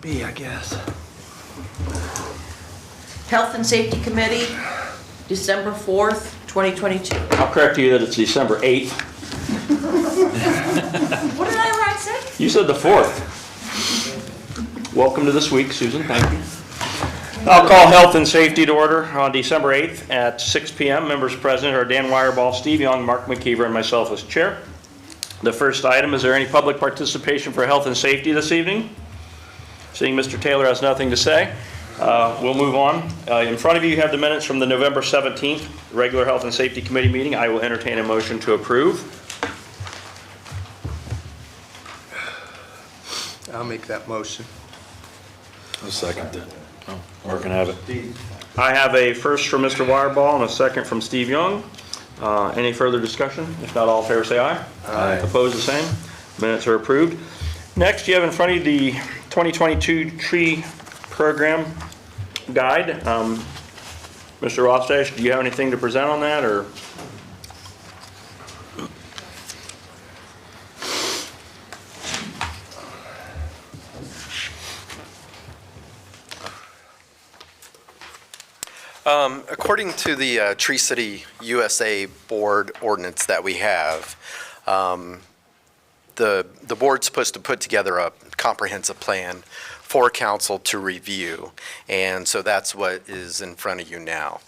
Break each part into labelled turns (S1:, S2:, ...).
S1: B, I guess.
S2: Health and Safety Committee, December 4th, 2022.
S3: I'll correct you that it's December 8th.
S2: What did I write, say?
S3: You said the 4th. Welcome to this week, Susan, thank you. I'll call Health and Safety to order on December 8th at 6 p.m. Members present are Dan Wireball, Steve Young, Mark McKeever, and myself as chair. The first item, is there any public participation for health and safety this evening? Seeing Mr. Taylor has nothing to say, we'll move on. In front of you have the minutes from the November 17th regular Health and Safety Committee meeting. I will entertain a motion to approve.
S1: I'll make that motion.
S4: I'll second that.
S3: Oh, Mark can have it. I have a first from Mr. Wireball and a second from Steve Young. Any further discussion? If not, all in favor say aye.
S4: Aye.
S3: Opposed, the same. Minutes are approved. Next, you have in front of you the 2022 tree program guide. Mr. Rothstash, do you have anything to present on that, or?
S5: According to the Tree City USA board ordinance that we have, the board's supposed to put together a comprehensive plan for council to review, and so that's what is in front of you now.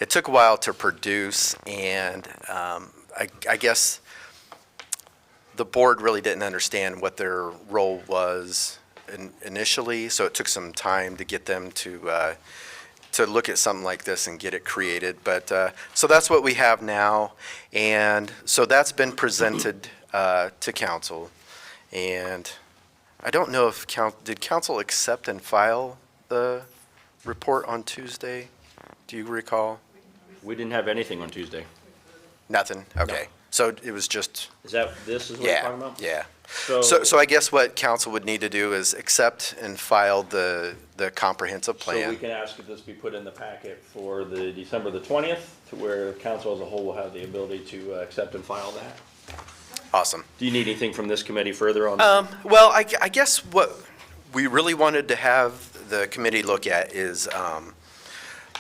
S5: It took a while to produce, and I guess the board really didn't understand what their role was initially, so it took some time to get them to look at something like this and get it created. But so that's what we have now, and so that's been presented to council. And I don't know if did council accept and file the report on Tuesday? Do you recall?
S3: We didn't have anything on Tuesday.
S5: Nothing? Okay. So it was just,
S3: Is that, this is what you're talking about?
S5: yeah. So I guess what council would need to do is accept and file the comprehensive
S3: So we
S5: plan.
S3: can ask if this be put in the packet for the December the 20th, to where council as a whole will have the ability to accept and file that.
S5: Awesome.
S3: Do you need anything from this committee further on?
S5: Well, I guess what we really wanted to have the committee look at is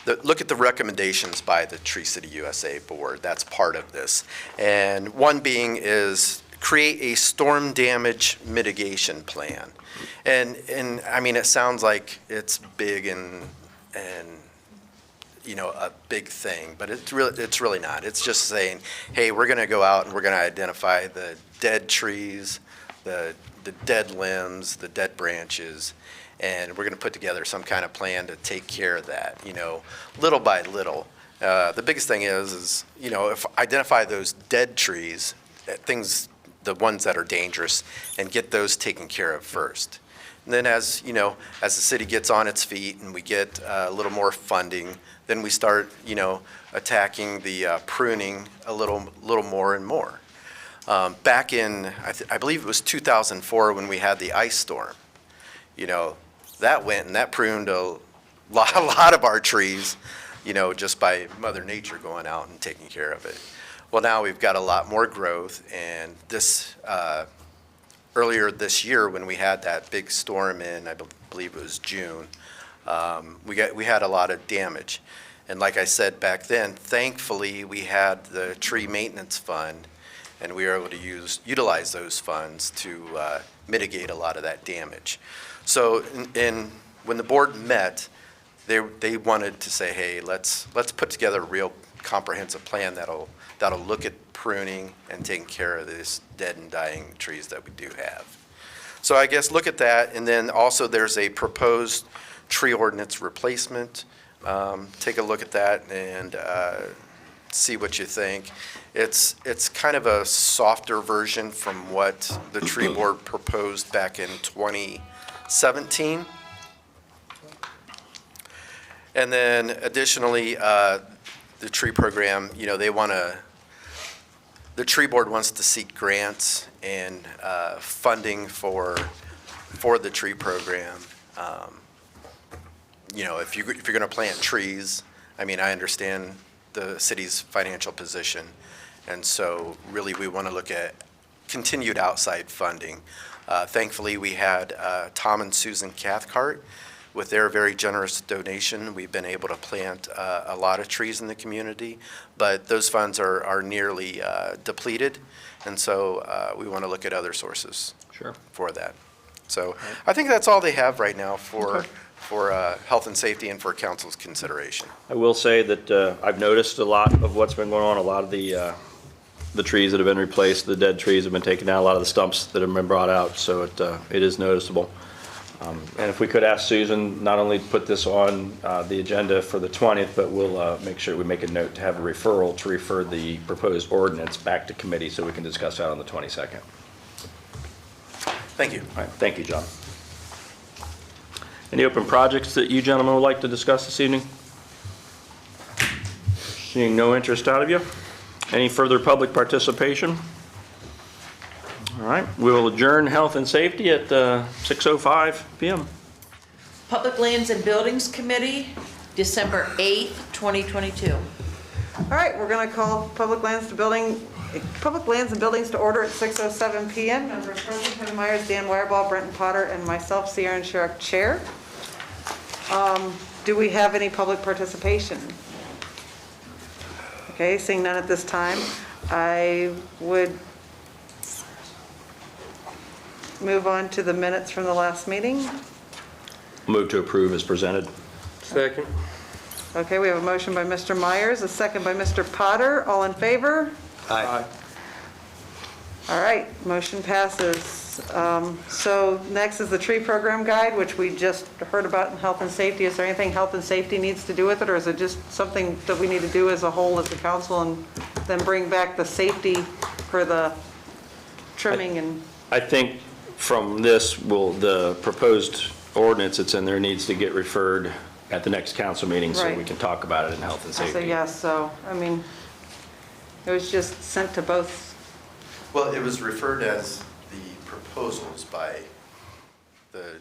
S5: look at the recommendations by the Tree City USA board. That's part of this. And one being is create a storm damage mitigation plan. And I mean, it sounds like it's big and you know, a big thing, but it's really not. It's just saying, hey, we're going to go out and we're going to identify the dead trees, the dead limbs, the dead branches, and we're going to put together some kind of plan to take care of that, you know, little by little. The biggest thing is, you know, if identify those dead trees, things, the ones that are dangerous, and get those taken care of first. And then as, you know, as the city gets on its feet and we get a little more funding, then we start, you know, attacking the pruning a little more and more. Back in, I believe it was 2004 when we had the ice storm, you know, that went and that pruned a lot of our trees, you know, just by Mother Nature going out and taking care of it. Well, now we've got a lot more growth, and this, earlier this year when we had that big storm in, I believe it was June, we had a lot of damage. And like I said back then, thankfully we had the tree maintenance fund, and we were able to utilize those funds to mitigate a lot of that damage. So when the board met, they wanted to say, hey, let's put together a real comprehensive plan that'll look at pruning and taking care of these dead and dying trees that we do have. So I guess look at that, and then also there's a proposed tree ordinance replacement. Take a look at that and see what you think. It's kind of a softer version from what the tree board proposed back in 2017. And then additionally, the tree program, you know, the tree board wants to seek grants and funding for the tree program. You know, if you're going to plant trees, I mean, I understand the city's financial position, and so really we want to look at continued outside funding. Thankfully, we had Tom and Susan Cathcart. With their very generous donation, we've been able to plant a lot of trees in the community, but those funds are nearly depleted, and so we want to look at other sources
S3: Sure.
S5: for that. So I think that's all they have right now for health and safety and for council's consideration.
S3: I will say that I've noticed a lot of what's been going on. A lot of the trees that have been replaced, the dead trees have been taken down, a lot of the stumps that have been brought out, so it is noticeable. And if we could ask Susan, not only put this on the agenda for the 20th, but we'll make sure we make a note to have a referral to refer the proposed ordinance back to committee so we can discuss that on the 22nd.
S5: Thank you.
S3: All right, thank you, John. Any open projects that you gentlemen would like to discuss this evening? Seeing no interest out of you. Any further public participation? All right, we will adjourn health and safety at 6:05 PM.
S2: Public Lands and Buildings Committee, December 8th, 2022.
S6: All right, we're going to call Public Lands and Buildings to order at 6:07 PM. Members present, Kevin Myers, Dan Wireball, Brenton Potter, and myself, Sierra and Sherrick, Chair. Do we have any public participation? Okay, seeing none at this time, I would move on to the minutes from the last meeting.
S3: Move to approve as presented.
S1: Second.
S6: Okay, we have a motion by Mr. Myers, a second by Mr. Potter. All in favor?
S1: Aye.
S6: All right, motion passes. So next is the tree program guide, which we just heard about in health and safety. Is there anything health and safety needs to do with it, or is it just something that we need to do as a whole as a council and then bring back the safety for the trimming and?
S3: I think from this, the proposed ordinance that's in there needs to get referred at the next council meeting so
S6: Right.
S3: we can talk about it in health and
S6: I say
S3: safety.
S6: yes, so, I mean, it was just sent to both.
S5: Well, it was referred as the proposals by the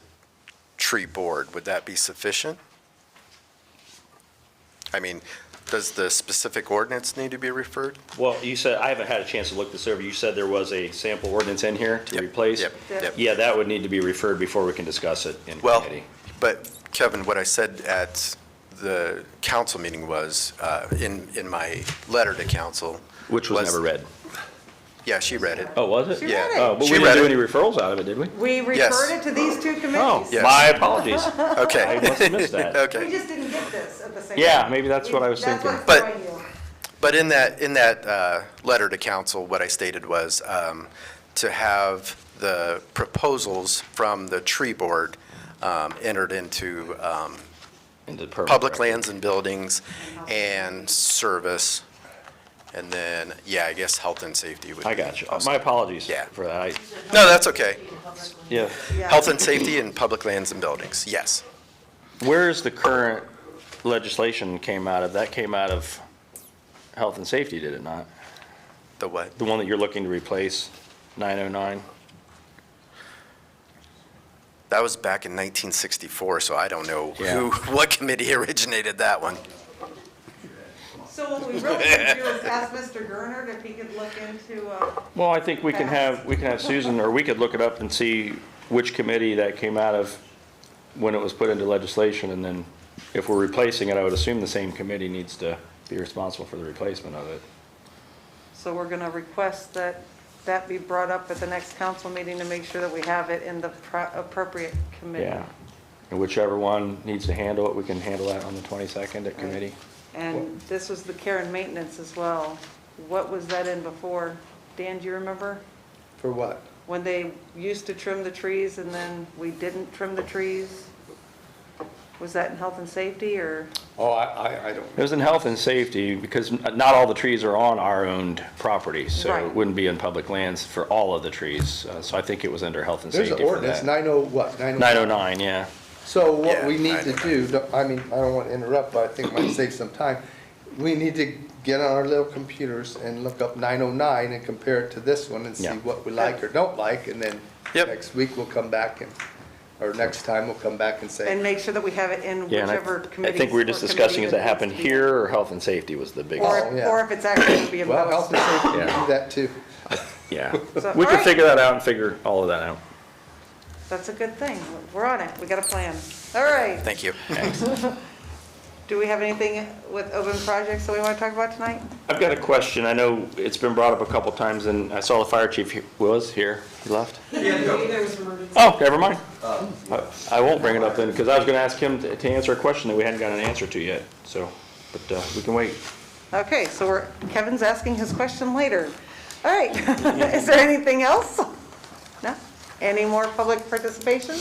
S5: tree board. Would that be sufficient? I mean, does the specific ordinance need to be referred?
S3: Well, you said, I haven't had a chance to look this over. You said there was a sample ordinance in here to
S5: Yep,
S3: replace?
S5: Yep.
S3: Yeah, that would need to be referred before we can discuss it in
S5: Well,
S3: committee.
S5: but Kevin, what I said at the council meeting was, in my letter to council.
S3: Which was never read.
S5: Yeah, she read it.
S3: Oh, was it?
S6: She read it.
S3: Oh, but
S5: She
S3: we
S5: read
S3: didn't do
S5: it.
S3: any referrals out of it, did we?
S6: We
S5: Yes.
S6: referred it to these two
S3: Oh,
S6: committees.
S5: Yes.
S3: my apologies.
S5: Okay.
S3: I must have missed that.
S6: We
S5: Okay.
S6: just didn't get this at the same time.
S3: Yeah, maybe that's what I was
S6: That's
S3: thinking.
S6: what's
S5: But-
S6: throwing you.
S5: But in that letter to council, what I stated was to have the proposals from the tree board entered into
S3: Into permanent
S5: public
S3: record.
S5: lands and buildings and service. And then, yeah, I guess health and safety would be.
S3: I got you.
S5: also-
S3: My apologies
S5: Yeah.
S3: for that.
S5: No, that's okay.
S3: Yeah.
S6: Yeah.
S5: Health and safety and public lands and buildings, yes.
S3: Where is the current legislation came out of? That came out of health and safety, did it not?
S5: The what?
S3: The one that you're looking to replace, 909?
S5: That was back in 1964, so I don't know
S3: Yeah.
S5: what committee originated that one.
S6: So what we really need to do is ask Mr. Gernert if he could look into,
S3: Well, I think we can have Susan, or we could look it up and see which committee that came out of when it was put into legislation, and then if we're replacing it, I would assume the same committee needs to be responsible for the replacement of it.
S6: so we're gonna request that that be brought up at the next council meeting to make sure that we have it in the appropriate committee.
S3: Yeah. And whichever one needs to handle it, we can handle that on the 22nd at committee.
S6: And this was the care and maintenance as well. What was that in before? Dan, do you remember?
S1: For what?
S6: When they used to trim the trees and then we didn't trim the trees? Was that in health and safety or?
S1: Oh, I don't.
S3: It was in health and safety, because not all the trees are on our owned property, so
S6: Right.
S3: it wouldn't be in public lands for all of the trees. So I think it was under health and
S1: There's
S3: safety
S1: an
S3: for
S1: ordinance,
S3: that.
S1: 909.
S3: 909, yeah.
S1: So what
S5: Yeah,
S1: we need to
S5: 909.
S1: do, I mean, I don't want to interrupt, but I think it might save some time. We need to get on our little computers and look up 909 and compare it to this one and see
S3: Yeah.
S1: what we like or don't like, and then
S5: Yep.
S1: next week we'll come back and, or next time we'll come back and say,
S6: And make sure that we have it in
S3: Yeah, and
S6: whichever
S3: I
S6: committee.
S3: think we were just discussing, does it happen here, or health and safety was the biggest?
S6: Or,
S1: Oh, yeah.
S6: or if it's actually going to be in
S1: well, health
S6: both.
S1: and safety, we
S3: Yeah.
S1: do that too.
S3: Yeah,
S6: So,
S3: we
S6: all
S3: can
S6: right.
S3: figure that out and figure all of that out.
S6: That's a good thing. We're on it. We got a plan. All right.
S5: Thank you.
S6: Do we have anything with open projects that we want to talk about tonight?
S3: I've got a question. I know it's been brought up a couple times, and I saw the fire chief was here. He left? Oh, never mind. I won't bring it up then, because I was going to ask him to answer a question that we hadn't got an answer to yet, so, but we can wait.
S6: Okay, so Kevin's asking his question later. All right. Is there anything else? No? Any more public participation?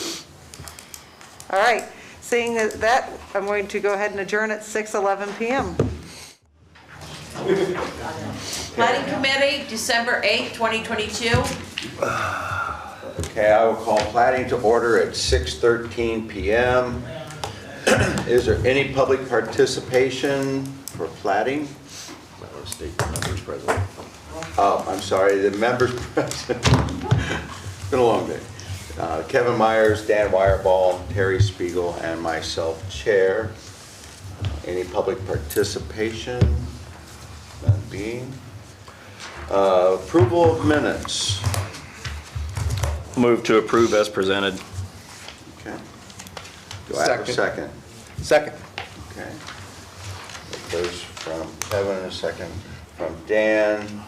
S6: All right. Seeing that, I'm going to go ahead and adjourn at 6:11 PM.
S2: Planning Committee, December 8th, 2022.
S7: Okay, I will call plating to order at 6:13 PM. Is there any public participation for plating?
S4: State members present.
S7: Oh, I'm sorry, the members present. Been a long day. Kevin Myers, Dan Wireball, Terry Spiegel, and myself, Chair. Any public participation? None being. Approval of minutes.
S3: Move to approve as presented.
S7: Okay. Do I have a second?
S1: Second.
S7: Okay. First from Kevin, a second from Dan.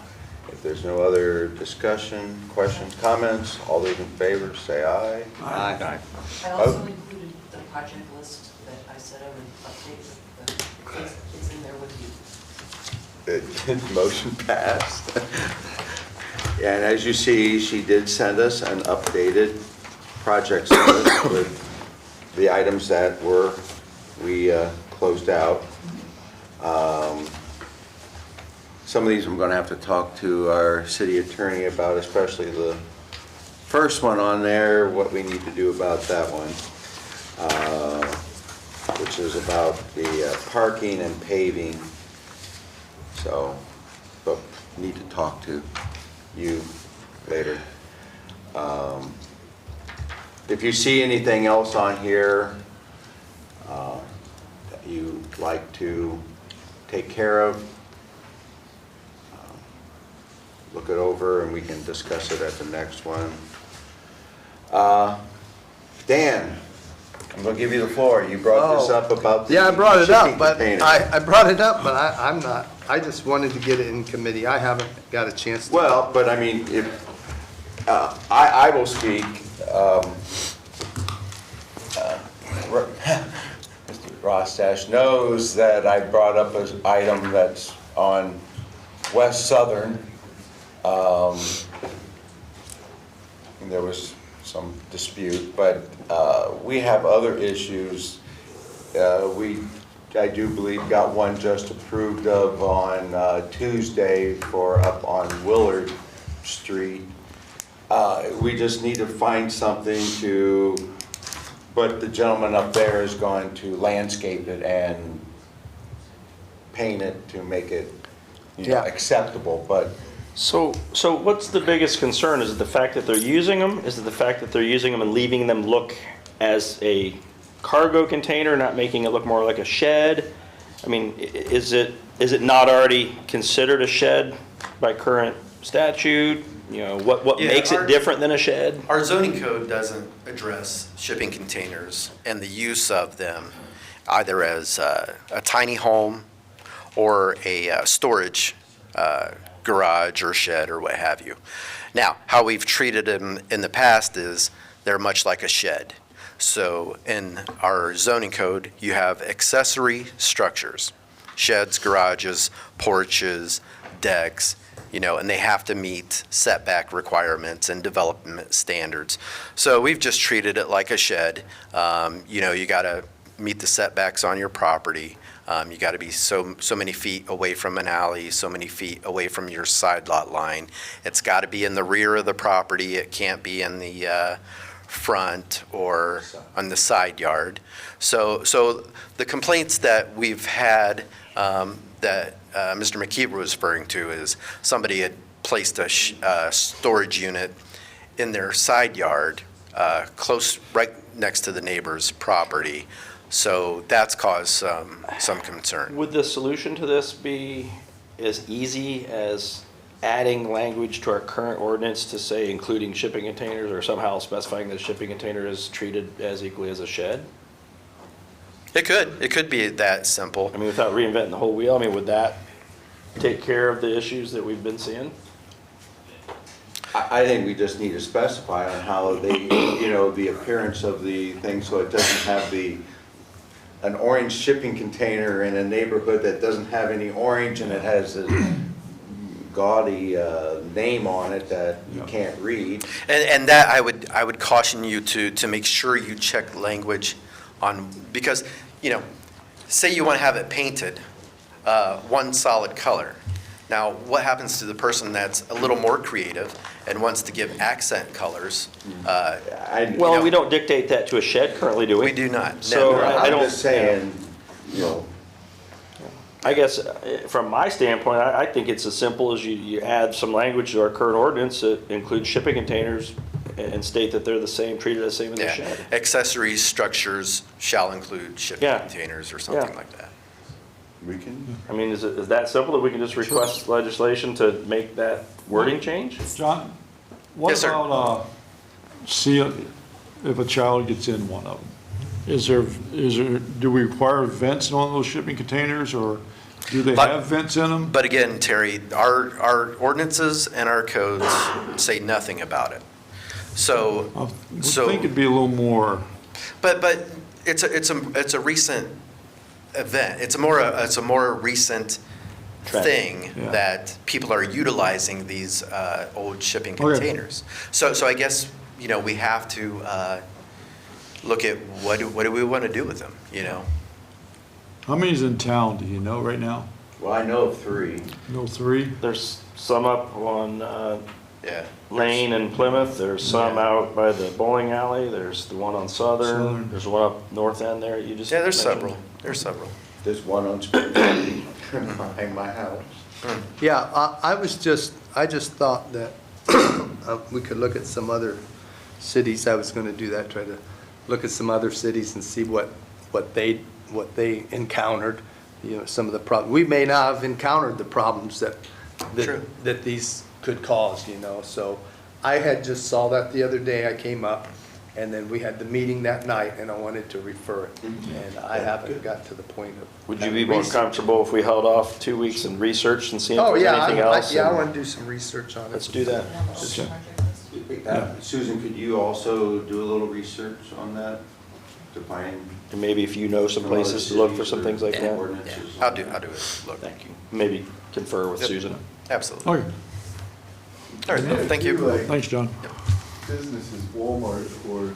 S7: If there's no other discussion, questions, comments, all those in favor, say aye.
S1: Aye.
S8: I also included the project list that I said I would update, but it's in there with you.
S7: Motion passed. And as you see, she did send us an updated project list with the items that we closed out. Some of these I'm going to have to talk to our city attorney about, especially the first one on there, what we need to do about that one, which is about the parking and paving. So, but need to talk to you later. If you see anything else on here that you'd like to take care of, look it over and we can discuss it at the next one. Dan, I'm going to give you the floor. You brought this up about the
S1: Yeah, I brought it up,
S7: shipping
S1: but
S7: container.
S1: I brought it up, but I'm not, I just wanted to get it in committee. I haven't got a chance to.
S7: Well, but I mean, if, I will speak. Mr. Rostash knows that I brought up an item that's on West Southern. There was some dispute, but we have other issues. I do believe, got one just approved of on Tuesday for up on Willard Street. We just need to find something to, but the gentleman up there is going to landscape it and paint it to make it,
S1: Yeah.
S7: acceptable, but
S3: So what's the biggest concern? Is it the fact that they're using them? Is it the fact that they're using them and leaving them look as a cargo container, not making it look more like a shed? I mean, is it not already considered a shed by current statute? You know, what
S5: Yeah,
S3: makes it different than a shed?
S5: Our zoning code doesn't address shipping containers and the use of them either as a tiny home or a storage garage or shed or what have you. Now, how we've treated them in the past is they're much like a shed. So in our zoning code, you have accessory structures, sheds, garages, porches, decks, and they have to meet setback requirements and development standards. So we've just treated it like a shed. You got to meet the setbacks on your property. You got to be so many feet away from an alley, so many feet away from your side lot line. It's got to be in the rear of the property. It can't be in the front or on the side yard. So the complaints that we've had that Mr. McKeever was referring to is somebody had placed a storage unit in their side yard, close, right next to the neighbor's property. So that's caused some concern.
S3: Would the solution to this be as easy as adding language to our current ordinance to say including shipping containers, or somehow specifying that a shipping container is treated as equally as a shed?
S5: It could be that simple.
S3: I mean, without reinventing the whole wheel, I mean, would that take care of the issues that we've been seeing?
S7: I think we just need to specify on how they, you know, the appearance of the thing, so it doesn't have an orange shipping container in a neighborhood that doesn't have any orange, and it has a gaudy name on it that you can't read.
S5: And that I would caution you to make sure you check language on, because, you know, say you want to have it painted one solid color. Now, what happens to the person that's a little more creative and wants to give accent colors?
S3: Well, we don't dictate that to a shed currently, do we?
S5: We do not.
S3: So
S5: Never.
S3: I
S7: I'm
S3: don't.
S7: just saying, you know,
S3: I guess, from my standpoint, I think it's as simple as you add some language to our current ordinance that includes shipping containers and state that they're the same, treated as the same as a
S5: Yeah.
S3: shed.
S5: Accessory structures shall include shipping
S3: Yeah.
S5: containers or something
S3: Yeah.
S5: like that.
S7: we can,
S3: I mean, is that simple that we can just request legislation to make that wording change?
S9: John, what
S5: Yes, sir.
S9: about, if a child gets in one of them? Is there, do we require vents in one of those shipping containers, or do they
S5: But-
S9: have vents in them?
S5: But again, Terry, our ordinances and our codes say nothing about it. So,
S9: I would
S5: so.
S9: think it'd be a little more,
S5: But it's a recent event. It's a more recent
S3: Trend.
S5: thing
S9: Yeah.
S5: that people are utilizing these old shipping
S9: Okay.
S5: containers. So I guess, you know, we have to look at what do we want to do with them, you know?
S9: how many's in town, do you know right now?
S7: well, I know of 3.
S9: No, 3?
S3: There's some up on
S5: Yeah.
S3: Lane and Plymouth, there's some out by the bowling alley, there's the one on Southern,
S9: Southern.
S3: there's one up north end there, you just
S5: Yeah, there's
S3: mentioned.
S5: several. There's several.
S7: There's one on Spring Street behind my house.
S1: Yeah, I just thought that we could look at some other cities. I was gonna do that, try to look at some other cities and see what they encountered, you know, some of the problems. We may not have encountered the problems
S5: True.
S1: that these could cause, you know, so I had just saw that the other day. I came up, and then we had the meeting that night, and I wanted to refer it, and I haven't got to the point of.
S3: Would you be more comfortable if we held off 2 weeks and researched and see if
S1: Oh,
S3: there's
S1: yeah,
S3: anything else?
S1: yeah, I
S3: and
S1: want to do some research on it.
S3: Let's do that.
S7: Susan, could you also do a little research on that to find?
S3: And maybe if you know some places to look for some things like that.
S7: ordinances?
S5: I'll do it. Look,
S3: Thank you. Maybe confer with
S5: Yep.
S3: Susan.
S5: absolutely.
S9: Okay,
S5: All right, thank you.
S9: thanks, John.
S10: Businesses, Walmart or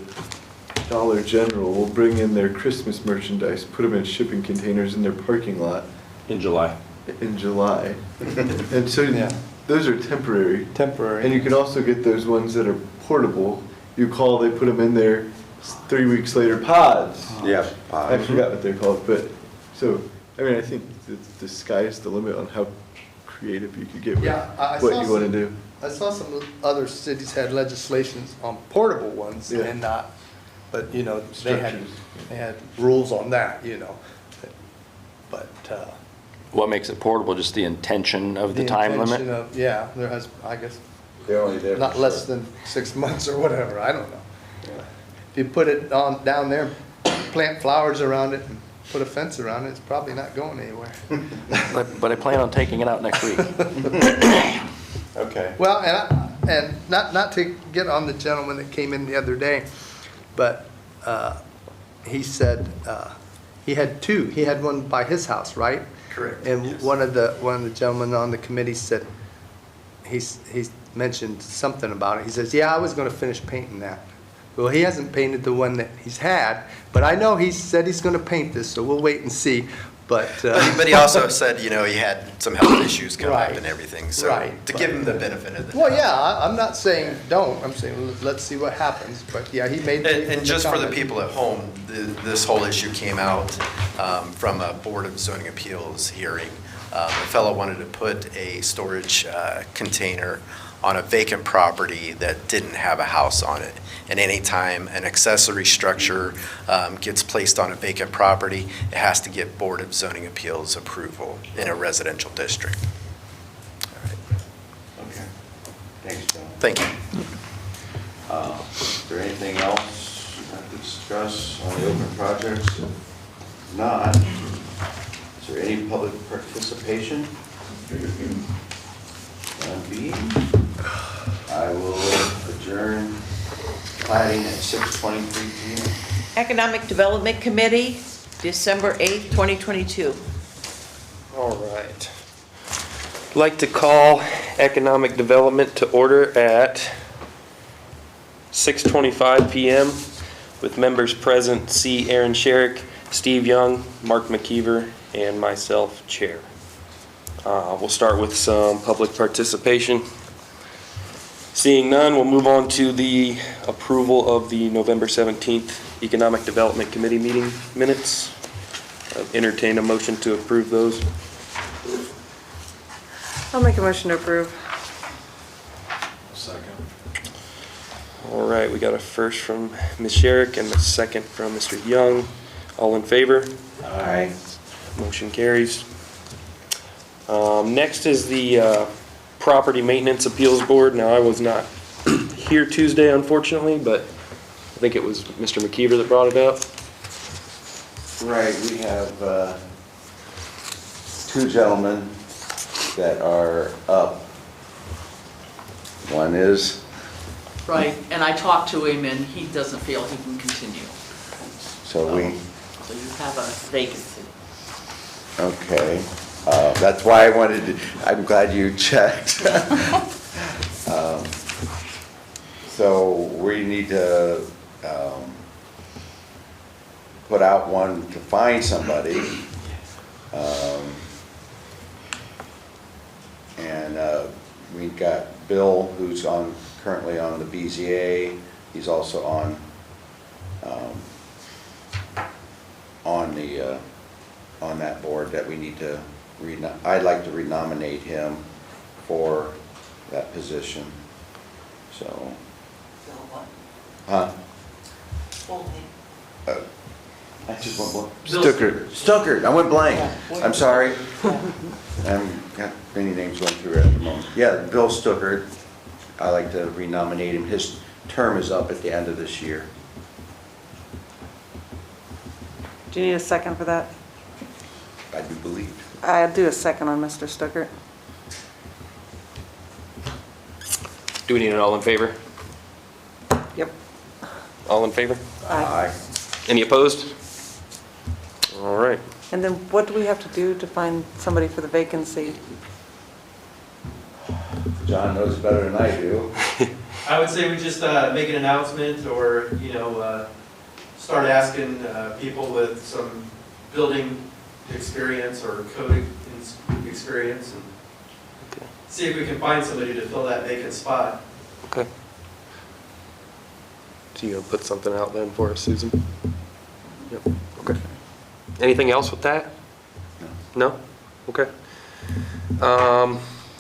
S10: Dollar General will bring in their Christmas merchandise, put them in shipping containers in their parking lot
S3: In July.
S10: in July. And so
S1: Yeah.
S10: those are temporary.
S1: Temporary.
S10: And you can also get those ones that are portable. You call, they put them in there, 3 weeks later, pods.
S7: Yeah.
S10: I forgot what they're called, but, so, I mean, I think the sky's the limit on how creative you could get with
S1: Yeah, I
S10: what
S1: saw
S10: you want to
S1: some-
S10: do.
S1: I saw some other cities had legislations on portable ones
S10: Yeah.
S1: and not, but, you know,
S10: Structures.
S1: they had rules on that, you know. But,
S3: What makes it portable? Just the intention of the time
S1: intention
S3: limit?
S1: of- Yeah, there has, I guess,
S7: They're only there for
S1: not less
S7: short.
S1: than 6 months or whatever, I don't know. If you put it on, down there, plant flowers around it and put a fence around it, it's probably not going anywhere.
S3: But I plan on taking it out next week.
S7: Okay.
S1: Well, and not to get on the gentleman that came in the other day, but he said he had 2. He had one by his house, right?
S5: Correct,
S1: And
S5: yes.
S1: one of the gentlemen on the committee said, he mentioned something about it. He says, yeah, I was gonna finish painting that. Well, he hasn't painted the one that he's had, but I know he said he's gonna paint this, so we'll wait and see. But
S5: But he also said, you know, he had some health issues come up
S1: Right.
S5: and everything, so
S1: Right.
S5: to give him the benefit of the
S1: well,
S5: doubt.
S1: yeah, I'm not saying don't. I'm saying let's see what happens. But yeah, he made.
S5: And just for the
S1: comment.
S5: people at home, this whole issue came out from a Board of Zoning Appeals hearing. A fellow wanted to put a storage container on a vacant property that didn't have a house on it. And anytime an accessory structure gets placed on a vacant property, it has to get Board of Zoning Appeals approval in a residential district. Thank you.
S7: Is there anything else you'd like to discuss on the open projects? If not, is there any public participation? None being, I will adjourn planning at 6:23 p.m.
S2: Economic Development Committee, December 8th, 2022.
S11: All right. I'd like to call Economic Development to order at 6:25 p.m. with members present, C. Aaron Sherrick, Steve Young, Mark McKeever, and myself, Chair. We'll start with some public participation. Seeing none, we'll move on to the approval of the November 17th Economic Development Committee meeting minutes. Entertain a motion to approve those.
S6: I'll make a motion to approve.
S9: Second.
S11: All right, we got a first from Ms. Sherrick and a second from Mr. Young. All in favor?
S6: Aye.
S11: Motion carries. Next is the Property Maintenance Appeals Board. Now, I was not here Tuesday, unfortunately, but I think it was Mr. McKeever that brought it up.
S7: Right, we have two gentlemen that are up. One is,
S12: Right, and I talked to him and he doesn't feel he can continue.
S7: so we,
S12: So you have a vacancy.
S7: okay. That's why I wanted to, I'm glad you checked. So we need to put out one to find somebody. And we've got Bill, who's currently on the BZA. He's also on that board that we need to, I'd like to renominate him for that position, so.
S8: Bill, what?
S7: Huh?
S8: Full name?
S7: I just went blank.
S12: Bill
S7: Stuckert, I went blank.
S6: Yeah.
S7: I'm sorry. I've got many names going through at the moment. Yeah, Bill Stuckert, I'd like to renominate him. His term is up at the end of this year.
S6: Do you need a second for that?
S7: I do believe.
S6: I'll do a second on Mr. Stuckert.
S11: Do we need an all in favor?
S6: Yep.
S11: All in favor?
S7: Aye.
S11: Any opposed? All right.
S6: And then what do we have to do to find somebody for the vacancy?
S7: John knows better than I do.
S13: I would say we just make an announcement or, start asking people with some building experience or code experience and see if we can find somebody to fill that vacant spot.
S11: Okay. So you gonna put something out then for us, Susan? Yep, okay. Anything else with that? No? Okay.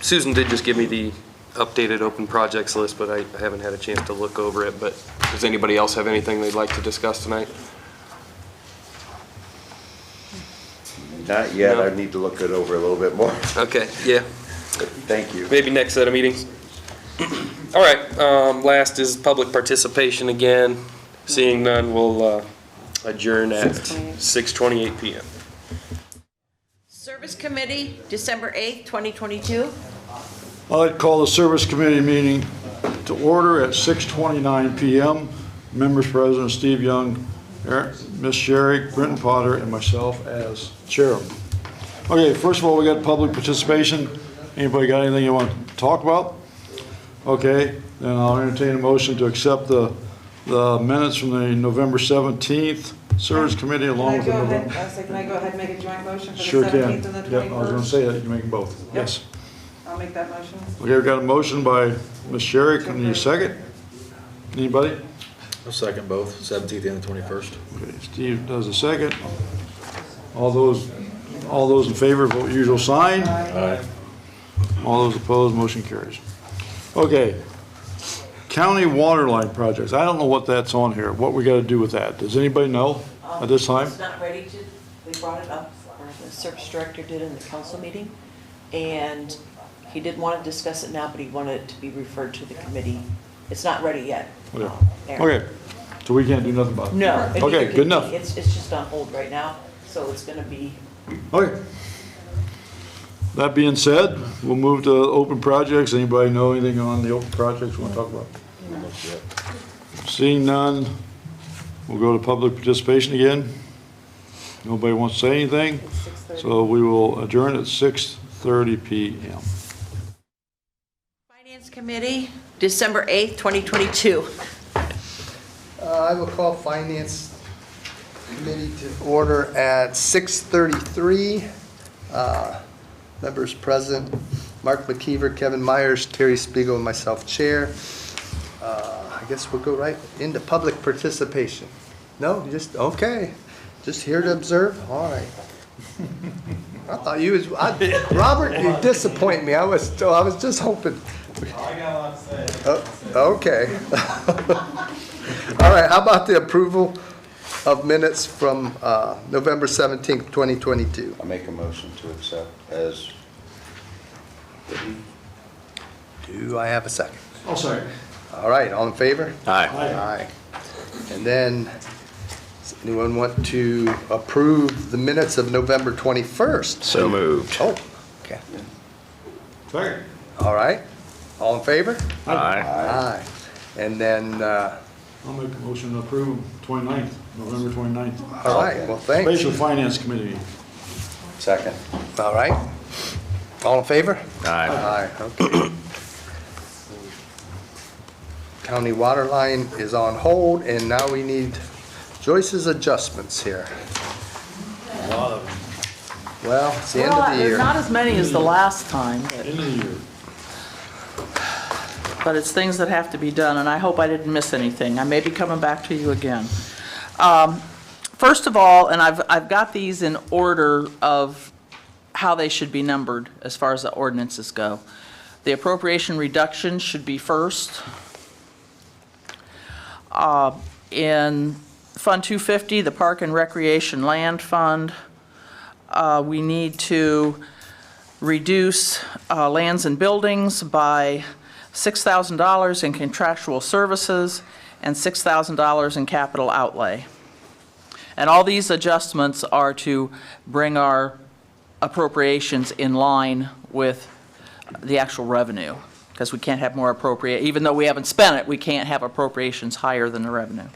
S11: Susan did just give me the updated open projects list, but I haven't had a chance to look over it, but does anybody else have anything they'd like to discuss tonight?
S7: Not yet.
S11: No.
S7: I need to look it over a little bit more.
S11: Okay, yeah,
S7: Thank you.
S11: maybe next set of meetings. All right, last is public participation again. Seeing none, we'll adjourn at 6:28 p.m.
S2: Service Committee, December 8th, 2022.
S9: I'd like to call the Service Committee meeting to order at 6:29 p.m. Members President Steve Young, Ms. Sherrick, Brenton Potter, and myself as chair. Okay, first of all, we got public participation. Anybody got anything you want to talk about? Okay, then I'll entertain a motion to accept the minutes from the November 17th Service Committee along with the November.
S6: Can I go ahead and make a joint motion for
S9: Sure
S6: the
S9: can.
S6: 17th and the 21st?
S9: Yep, I was going to say that, you can make them both.
S6: Yep.
S9: Yes.
S6: I'll make that motion.
S9: Okay, we've got a motion by Ms. Sherrick, and you second? Anybody?
S4: I'll second both, 17th and the 21st.
S9: Okay, Steve does a second. All those in favor, vote usual sign.
S4: Aye.
S9: All those opposed, motion carries. Okay, county water line projects. I don't know what that's on here, what we got to do with that. Does anybody know at this time?
S2: It's not ready to, we brought it up, or the service director did in the council meeting, and He didn't want to discuss it now, but he wanted it to be referred to the committee. It's not ready yet.
S9: Okay.
S2: Aaron.
S9: Okay, so we can't do nothing about it?
S2: No. and
S9: Okay,
S2: neither
S9: good
S2: can
S9: enough.
S2: he. It's just on hold right now, so it's going to be,
S9: Okay. That being said, we'll move to open projects. Anybody know anything on the open projects we want to talk about? Seeing none, we'll go to public participation again. Nobody wants to say anything,
S6: It's 6:30.
S9: so we will adjourn at 6:30 PM.
S2: Finance Committee, December 8th, 2022.
S1: I will call Finance Committee to order at 6:33. Members present, Mark McKeever, Kevin Myers, Terry Spiegel, and myself, Chair. I guess we'll go right into public participation. No, okay. Just here to observe? All right. I thought you was, Robert, you disappoint me. I was just hoping.
S13: I got a lot to say.
S1: Okay. All right, how about the approval of minutes from November 17th, 2022?
S7: I make a motion to accept as written.
S1: Do I have a second?
S9: I'll second.
S1: All right, all in favor?
S11: Aye.
S1: Aye. And then, does anyone want to approve the minutes of November 21st?
S11: So moved.
S1: Oh, okay.
S9: Second.
S1: All right, all in favor?
S11: Aye.
S1: Aye. And then,
S9: I'll make a motion to approve 29th, November 29th.
S1: all right, well, thanks.
S9: Spatial Finance Committee meeting.
S7: Second.
S1: All right. All in favor?
S11: Aye.
S1: Aye, okay. County water line is on hold, and now we need Joyce's adjustments here.
S9: A lot of them.
S1: Well, it's the end of the
S12: Well,
S1: year.
S12: not as many as the last time,
S9: End of the year.
S12: but it's things that have to be done, and I hope I didn't miss anything. I may be coming back to you again. First of all, and I've got these in order of how they should be numbered as far as the ordinances go. The appropriation reduction should be first. In Fund 250, the Park and Recreation Land Fund, we need to reduce lands and buildings by $6,000 in contractual services and $6,000 in capital outlay. And all these adjustments are to bring our appropriations in line with the actual revenue, because we can't have more appropriate, even though we haven't spent it, we can't have appropriations higher than the revenue.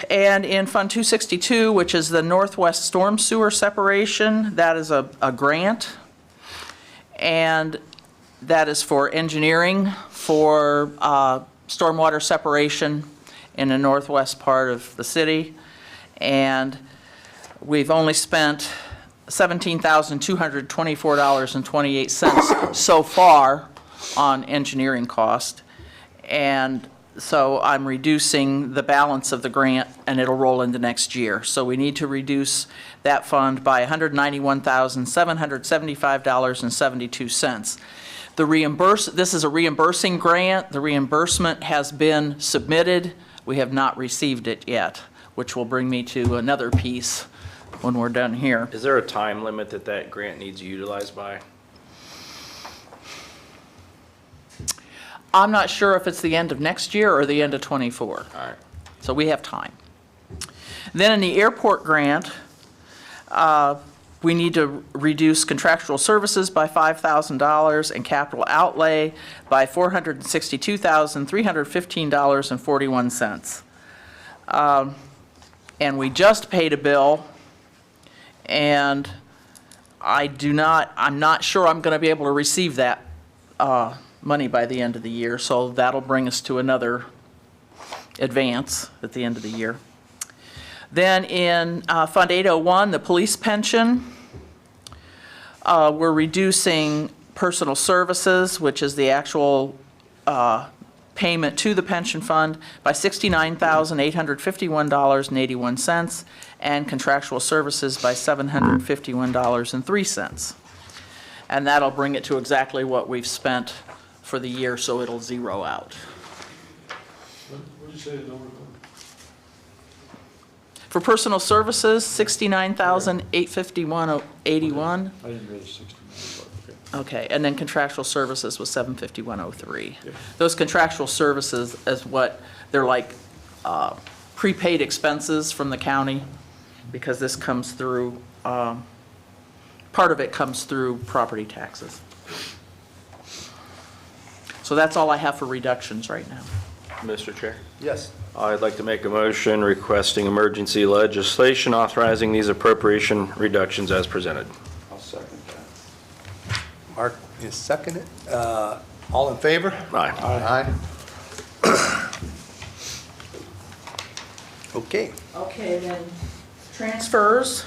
S12: And in Fund 262, which is the Northwest Storm Sewer Separation, that is a grant. And that is for engineering for stormwater separation in the northwest part of the city. And we've only spent $17,224.28 so far on engineering cost. And so I'm reducing the balance of the grant, and it'll roll into next year. So we need to reduce that fund by $191,775.72. This is a reimbursing grant. The reimbursement has been submitted. We have not received it yet, which will bring me to another piece when we're done here.
S3: Is there a time limit that that grant needs utilized by?
S12: I'm not sure if it's the end of next year or the end of '24.
S3: All right.
S12: So we have time. Then in the airport grant, we need to reduce contractual services by $5,000 and capital outlay by $462,315.41. And we just paid a bill, and I'm not sure I'm going to be able to receive that money by the end of the year, so that'll bring us to another advance at the end of the year. Then in Fund 801, the police pension, we're reducing personal services, which is the actual payment to the pension fund, by $69,851.81, and contractual services by $751.03. And that'll bring it to exactly what we've spent for the year, so it'll zero out.
S9: What did you say the number was?
S12: For personal services, $69,851.81.
S9: I didn't read 69,
S12: Okay, and then contractual services was 75103. Those contractual services is what, they're like prepaid expenses from the county, because this comes through, part of it comes through property taxes. So that's all I have for reductions right now.
S3: Mr. Chair?
S1: Yes.
S3: I'd like to make a motion requesting emergency legislation authorizing these appropriation reductions as presented.
S7: I'll second that.
S1: Mark is seconded. All in favor?
S3: Aye.
S1: Aye. Okay.
S12: Okay, then transfers.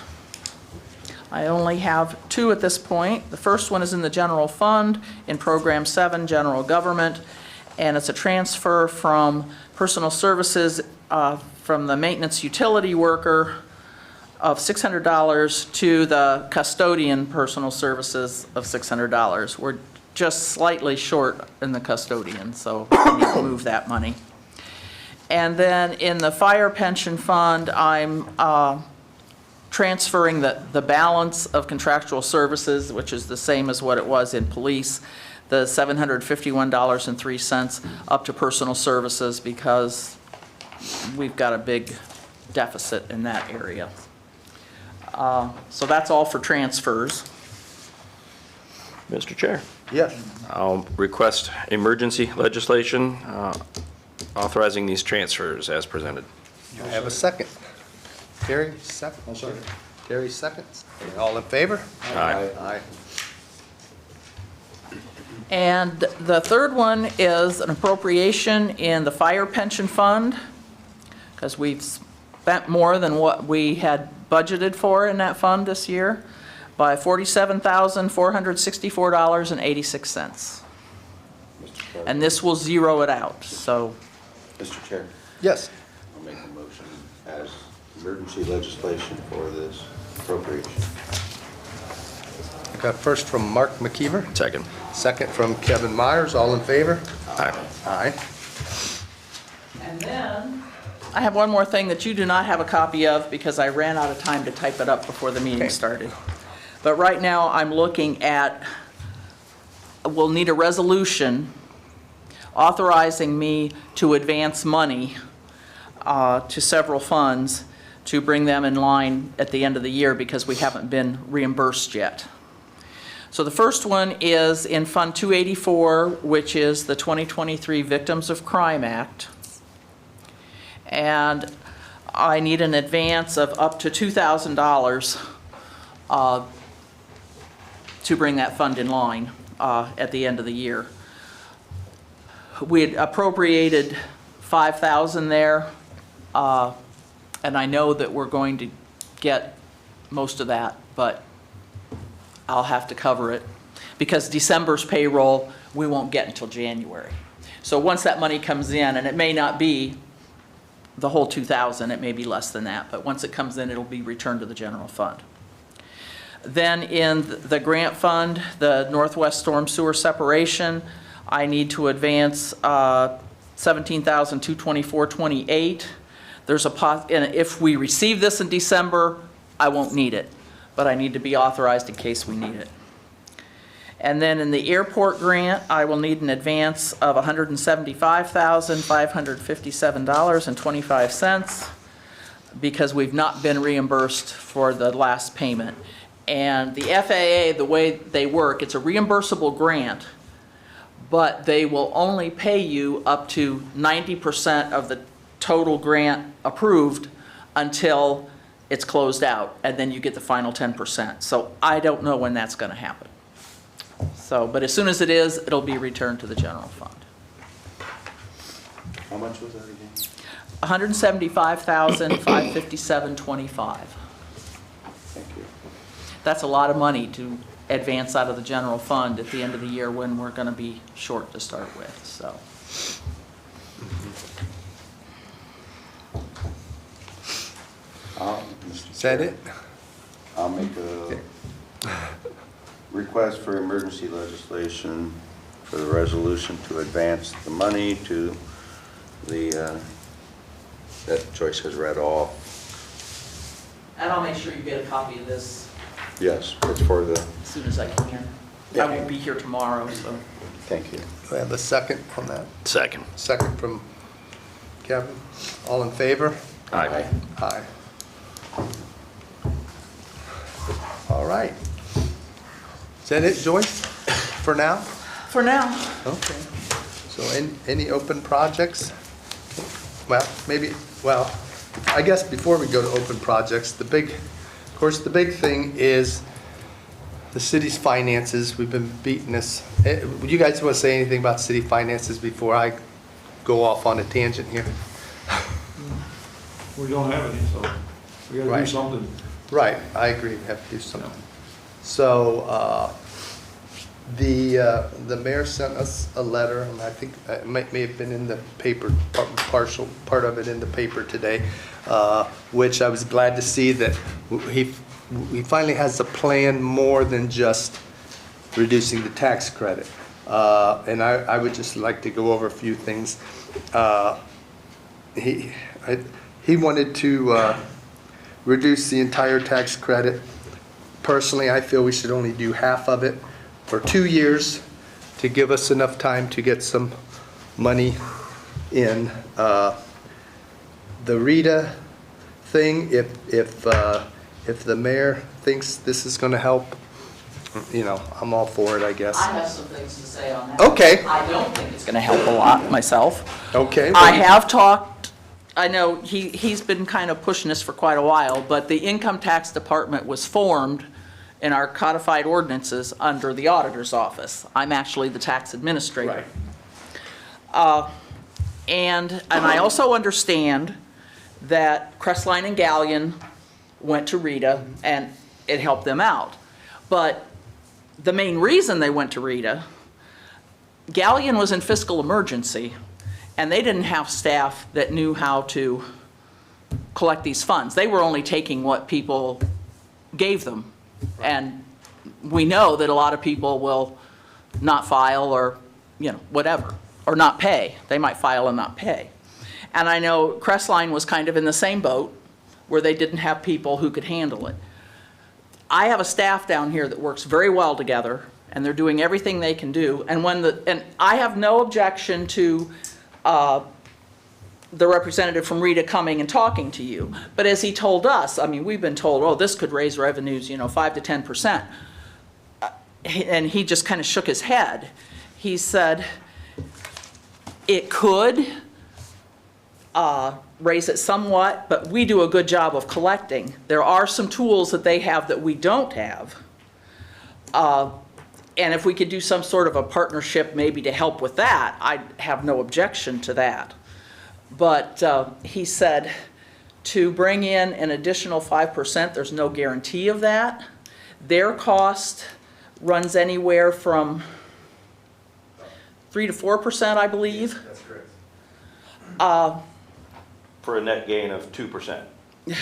S12: I only have two at this point. The first one is in the general fund in Program 7, General Government, and it's a transfer from personal services from the maintenance utility worker of $600 to the custodian personal services of $600. We're just slightly short in the custodian, so we need to move that money. And then in the fire pension fund, I'm transferring the balance of contractual services, which is the same as what it was in police, the $751.03 up to personal services, because we've got a big deficit in that area. So that's all for transfers.
S3: Mr. Chair?
S1: Yes.
S3: I'll request emergency legislation authorizing these transfers as presented.
S1: I have a second. Terry, second.
S9: I'll second.
S1: Terry seconds. All in favor?
S3: Aye.
S1: Aye.
S12: And the third one is an appropriation in the fire pension fund, because we've spent more than what we had budgeted for in that fund this year by $47,464.86. And this will zero it out, so.
S7: Mr. Chair,
S1: Yes.
S7: I'll make a motion as emergency legislation for this appropriation.
S1: Got first from Mark McKeever,
S3: Second.
S1: second from Kevin Myers. All in favor?
S3: Aye.
S1: Aye.
S12: And then I have one more thing that you do not have a copy of because I ran out of time to type it up before the meeting started. But right now, I'm looking at, we'll need a resolution authorizing me to advance money to several funds to bring them in line at the end of the year because we haven't been reimbursed yet. So the first one is in Fund 284, which is the 2023 Victims of Crime Act. And I need an advance of up to $2,000 to bring that fund in line at the end of the year. We had appropriated $5,000 there, and I know that we're going to get most of that, but I'll have to cover it because December's payroll we won't get until January. So once that money comes in, and it may not be the whole $2,000, it may be less than that, but once it comes in, it'll be returned to the general fund. Then in the grant fund, the Northwest Storm Sewer Separation, I need to advance $17,224.28. There's and if we receive this in December, I won't need it, but I need to be authorized in case we need it. And then in the airport grant, I will need an advance of $175,557.25 because we've not been reimbursed for the last payment. And the FAA, the way they work, it's a reimbursable grant, but they will only pay you up to 90% of the total grant approved until it's closed out, and then you get the final 10%. So I don't know when that's going to happen. So, but as soon as it is, it'll be returned to the general fund.
S7: How much was that again?
S12: $175,557.25.
S7: Thank you.
S12: That's a lot of money to advance out of the general fund at the end of the year when we're going to be short to start with, so.
S1: Is that it?
S7: I'll make a request for emergency legislation for the resolution to advance the money to the, that Joyce has read off.
S12: And I'll make sure you get a copy of this
S7: Yes, it's for the,
S12: as soon as I can. I won't be here tomorrow, so.
S7: Thank you.
S1: Do I have a second on that?
S3: Second.
S1: Second from Kevin. All in favor?
S3: Aye.
S1: Aye. All right. Is that it, Joyce, for now?
S12: For now.
S1: Okay. So any open projects? Well, I guess before we go to open projects, the big thing is the city's finances. We've been beating this. Would you guys want to say anything about city finances before I go off on a tangent here?
S9: We don't have any, so we gotta do
S1: Right.
S9: something.
S1: Right, I agree, we have to do something. So, the mayor sent us a letter, and I think it may have been in the paper, part of it in the paper today, which I was glad to see that he finally has a plan more than just reducing the tax credit. And I would just like to go over a few things. He wanted to reduce the entire tax credit. Personally, I feel we should only do half of it for 2 years to give us enough time to get some money in. The Rita thing, if the mayor thinks this is going to help, I'm all for it, I guess.
S12: I have some things to say on that.
S1: Okay.
S12: I don't think it's going to help a lot myself.
S1: Okay.
S12: I have talked, I know he's been kind of pushing this for quite a while, but the income tax department was formed in our codified ordinances under the auditor's office. I'm actually the tax administrator.
S1: Right.
S12: And I also understand that Crestline and Galleon went to Rita and it helped them out. But the main reason they went to Rita, Galleon was in fiscal emergency and they didn't have staff that knew how to collect these funds. They were only taking what people gave them. And we know that a lot of people will not file or, whatever, or not pay. They might file and not pay. And I know Crestline was kind of in the same boat where they didn't have people who could handle it. I have a staff down here that works very well together and they're doing everything they can do. And I have no objection to the representative from Rita coming and talking to you. But as he told us, we've been told, oh, this could raise revenues, 5 to 10%. And he just kind of shook his head. He said, it could raise it somewhat, but we do a good job of collecting. There are some tools that they have that we don't have. And if we could do some sort of a partnership maybe to help with that, I'd have no objection to that. But he said to bring in an additional 5%, there's no guarantee of that. Their cost runs anywhere from 3 to 4%, I believe.
S1: That's correct.
S3: For a net gain of 2%.
S1: If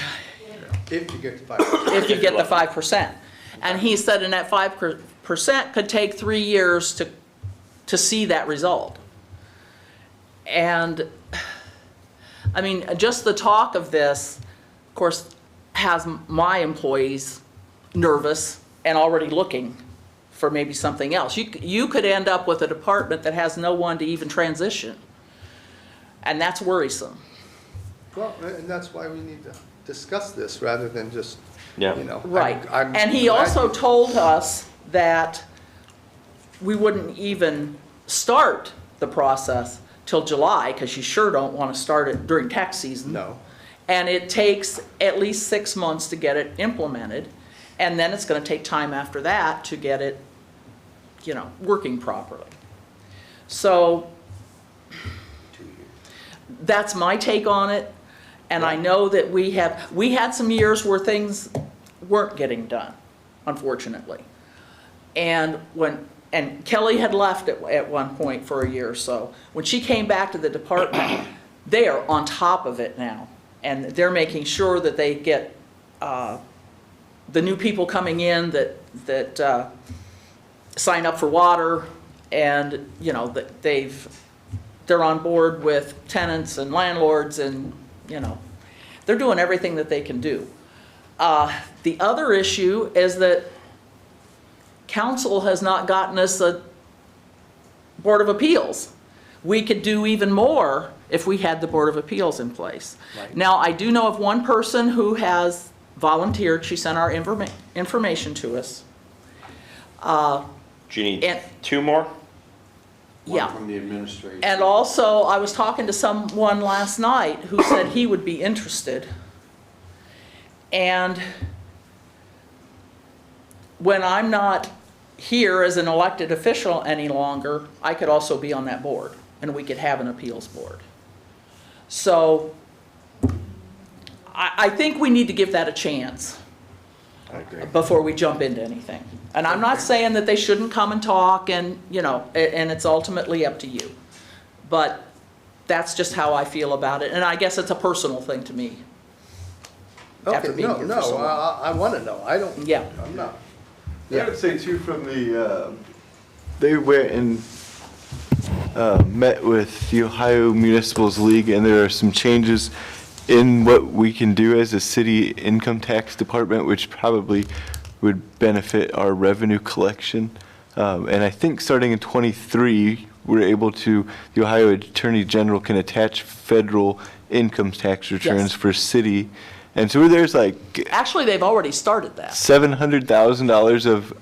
S1: you get the 5%.
S12: If you get the 5%. And he said in that 5% could take 3 years to see that result. And just the talk of this, of course, has my employees nervous and already looking for maybe something else. You could end up with a department that has no one to even transition. And that's worrisome.
S1: Well, and that's why we need to discuss this rather than just,
S3: Yeah.
S12: Right.
S1: I'm
S12: And he
S1: glad
S12: also
S1: you-
S12: told us that we wouldn't even start the process till July, because you sure don't want to start it during tax season.
S1: No.
S12: And it takes at least 6 months to get it implemented, and then it's going to take time after that to get it, working properly. So that's my take on it, and I know that we had some years where things weren't getting done, unfortunately. And Kelly had left at one point for a year or so. When she came back to the department, they are on top of it now. And they're making sure that they get the new people coming in that sign up for water, and that they're on board with tenants and landlords, and they're doing everything that they can do. The other issue is that council has not gotten us a Board of Appeals. We could do even more if we had the Board of Appeals in place.
S1: Right.
S12: Now, I do know of one person who has volunteered. She sent our information to us.
S3: Do you need
S12: And-
S3: 2 more?
S12: Yeah.
S9: From the administration.
S12: And also, I was talking to someone last night who said he would be interested. And when I'm not here as an elected official any longer, I could also be on that board, and we could have an appeals board. So I think we need to give that a chance
S7: I agree.
S12: before we jump into anything. And I'm not saying that they shouldn't come and talk and, you know, and it's ultimately up to you. But that's just how I feel about it, and I guess it's a personal thing to me. After
S1: Okay,
S12: being
S1: no,
S12: here for so
S1: no,
S12: long.
S1: I want to know. I don't,
S12: Yeah.
S1: I'm not.
S10: I would say too, from the, they went and met with the Ohio Municipals League, and there are some changes in what we can do as a city income tax department, which probably would benefit our revenue collection. And I think starting in '23, we're able to, the Ohio Attorney General can attach federal income tax returns
S12: Yes.
S10: for city. And so there's like
S12: Actually, they've already started that.
S10: $700,000 of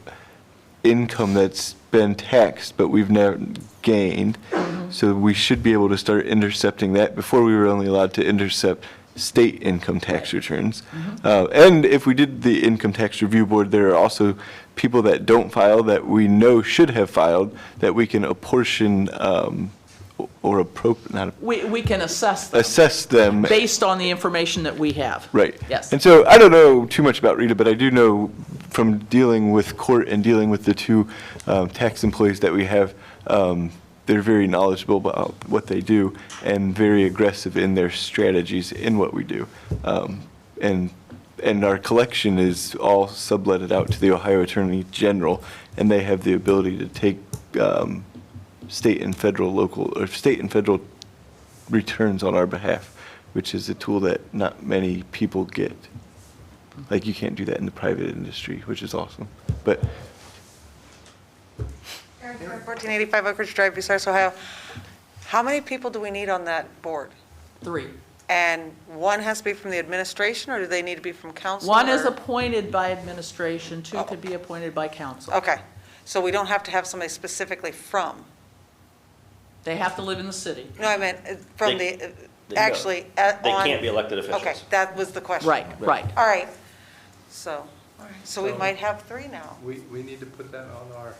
S10: income that's been taxed, but we've never gained. So we should be able to start intercepting that. Before, we were only allowed to intercept state income tax returns. And if we did the Income Tax Review Board, there are also people that don't file that we know should have filed that we can apportion or
S12: We can assess them
S10: assess them.
S12: based on the information that we have.
S10: Right.
S12: Yes.
S10: And so I don't know too much about Rita, but I do know from dealing with court and dealing with the 2 tax employees that we have, they're very knowledgeable about what they do and very aggressive in their strategies in what we do. And our collection is all subletted out to the Ohio Attorney General, and they have the ability to take state and federal returns on our behalf, which is a tool that not many people get. Like, you can't do that in the private industry, which is awesome. But
S6: 1485 Oak Ridge Drive, Bucyrus, Ohio. How many people do we need on that board?
S12: 3.
S6: And one has to be from the administration, or do they need to be from council?
S12: One is
S6: or-
S12: appointed by administration, 2 could be appointed by council.
S6: Okay, so we don't have to have somebody specifically from?
S12: They have to live in the city.
S6: No, I meant from
S3: They-
S6: the,
S3: they
S6: actually,
S3: They
S6: on.
S3: can't be elected officials.
S6: Okay, that was the question.
S12: Right, right.
S6: All right, so, so we
S1: So-
S6: might have 3 now.
S1: We need to put that on our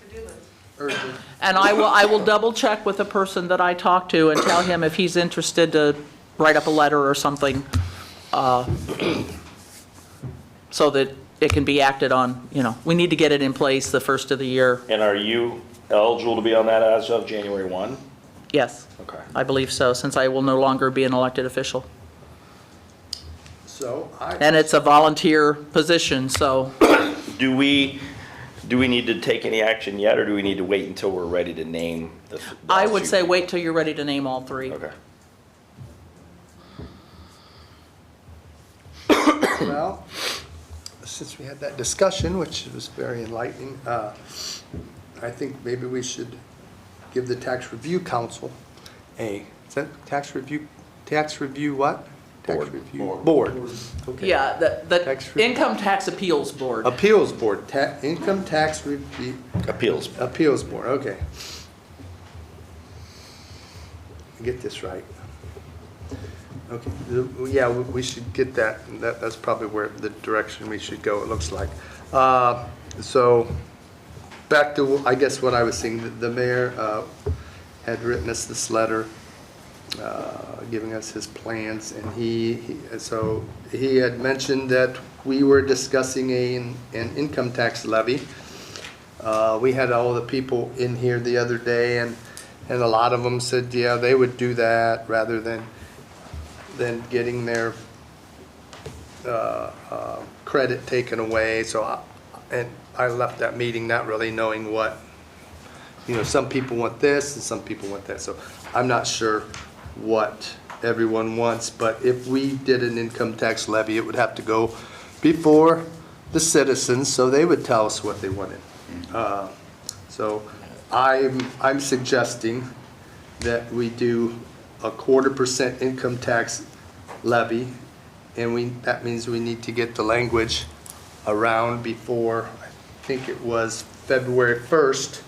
S6: To-do list.
S1: urgent.
S12: And I will double check with the person that I talked to and tell him if he's interested to write up a letter or something, so that it can be acted on, you know. We need to get it in place the first of the year.
S3: And are you eligible to be on that as of January 1?
S12: Yes,
S3: Okay.
S12: I believe so, since I will no longer be an elected official.
S1: So
S12: And it's a volunteer position, so
S3: Do we need to take any action yet, or do we need to wait until we're ready to name the?
S12: I would say wait till you're ready to name all 3.
S3: Okay.
S1: Well, since we had that discussion, which was very enlightening, I think maybe we should give the Tax Review Council is that tax review what? Tax
S3: Board.
S1: Review Board. Okay.
S12: Yeah, the
S1: Tax re-
S12: Income Tax Appeals Board.
S1: Appeals Board, Income Tax Review,
S3: Appeals.
S1: Appeals Board, okay. Get this right. Okay, yeah, we should get that. That's probably where the direction we should go, it looks like. So, back to, I guess, what I was saying, the mayor had written us this letter, giving us his plans, and so he had mentioned that we were discussing an income tax levy. We had all the people in here the other day, and a lot of them said, yeah, they would do that rather than getting their credit taken away. So, I left that meeting not really knowing what, some people want this and some people want that. So I'm not sure what everyone wants, but if we did an income tax levy, it would have to go before the citizens, so they would tell us what they wanted. So I'm suggesting that we do a 1/4% income tax levy, and that means we need to get the language around before, I think it was February 1st,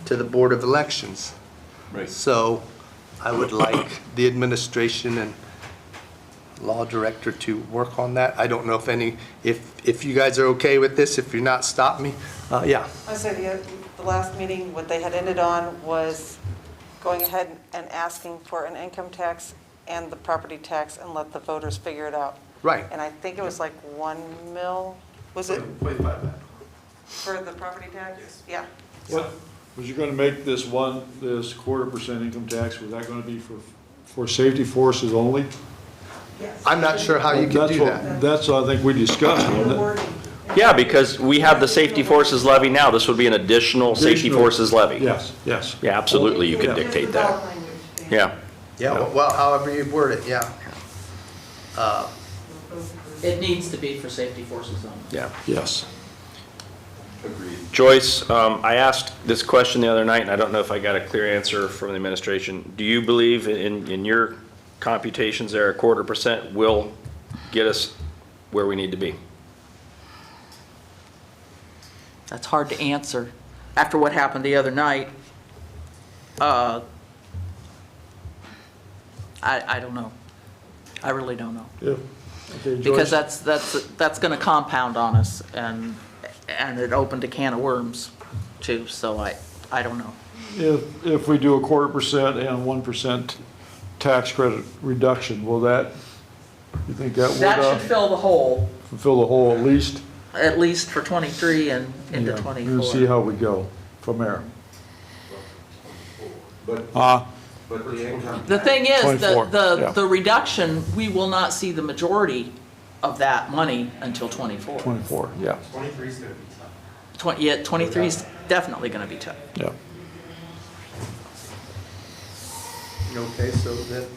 S1: to the Board of Elections.
S3: Right.
S1: So I would like the administration and law director to work on that. I don't know if you guys are okay with this. If you're not, stop me. Yeah.
S6: I said the last meeting, what they had ended on was going ahead and asking for an income tax and the property tax and let the voters figure it out.
S1: Right.
S6: And I think it was like 1 mil, was it
S13: 0.55.
S6: for the property tax? Yeah.
S9: What, was you gonna make this 1/4% income tax, was that gonna be for safety forces only?
S1: I'm not sure how you can do that.
S9: That's what I think we discussed, wasn't it?
S3: Yeah, because we have the safety forces levy now. This would be an additional safety
S9: Additional.
S3: forces levy.
S9: Yes, yes.
S3: Yeah, absolutely, you could dictate that. Yeah.
S1: Yeah, well, however you word it, yeah.
S12: It needs to be for safety forces only.
S3: Yeah.
S9: Yes.
S3: Joyce, I asked this question the other night, and I don't know if I got a clear answer from the administration. Do you believe in your computations there, 1/4% will get us where we need to be?
S12: That's hard to answer. After what happened the other night, I don't know. I really don't know.
S9: Yeah. Okay,
S12: Because
S9: Joyce?
S12: that's going to compound on us, and it opened a can of worms too, so I don't know.
S9: If we do a 1/4% and 1% tax credit reduction, will that, you think that would
S12: That should fill the hole,
S9: fulfill the hole at least?
S12: for 23 and into
S9: Yeah,
S12: 24.
S9: We'll see how we go from there.
S7: But the income.
S12: The thing is,
S9: 24, yeah.
S12: the reduction, we will not see the majority of that money until 24.
S9: 24, yeah,
S13: 23 is going to be tough.
S12: Yeah, 23 is definitely going to be tough.
S9: yeah.
S1: Okay, so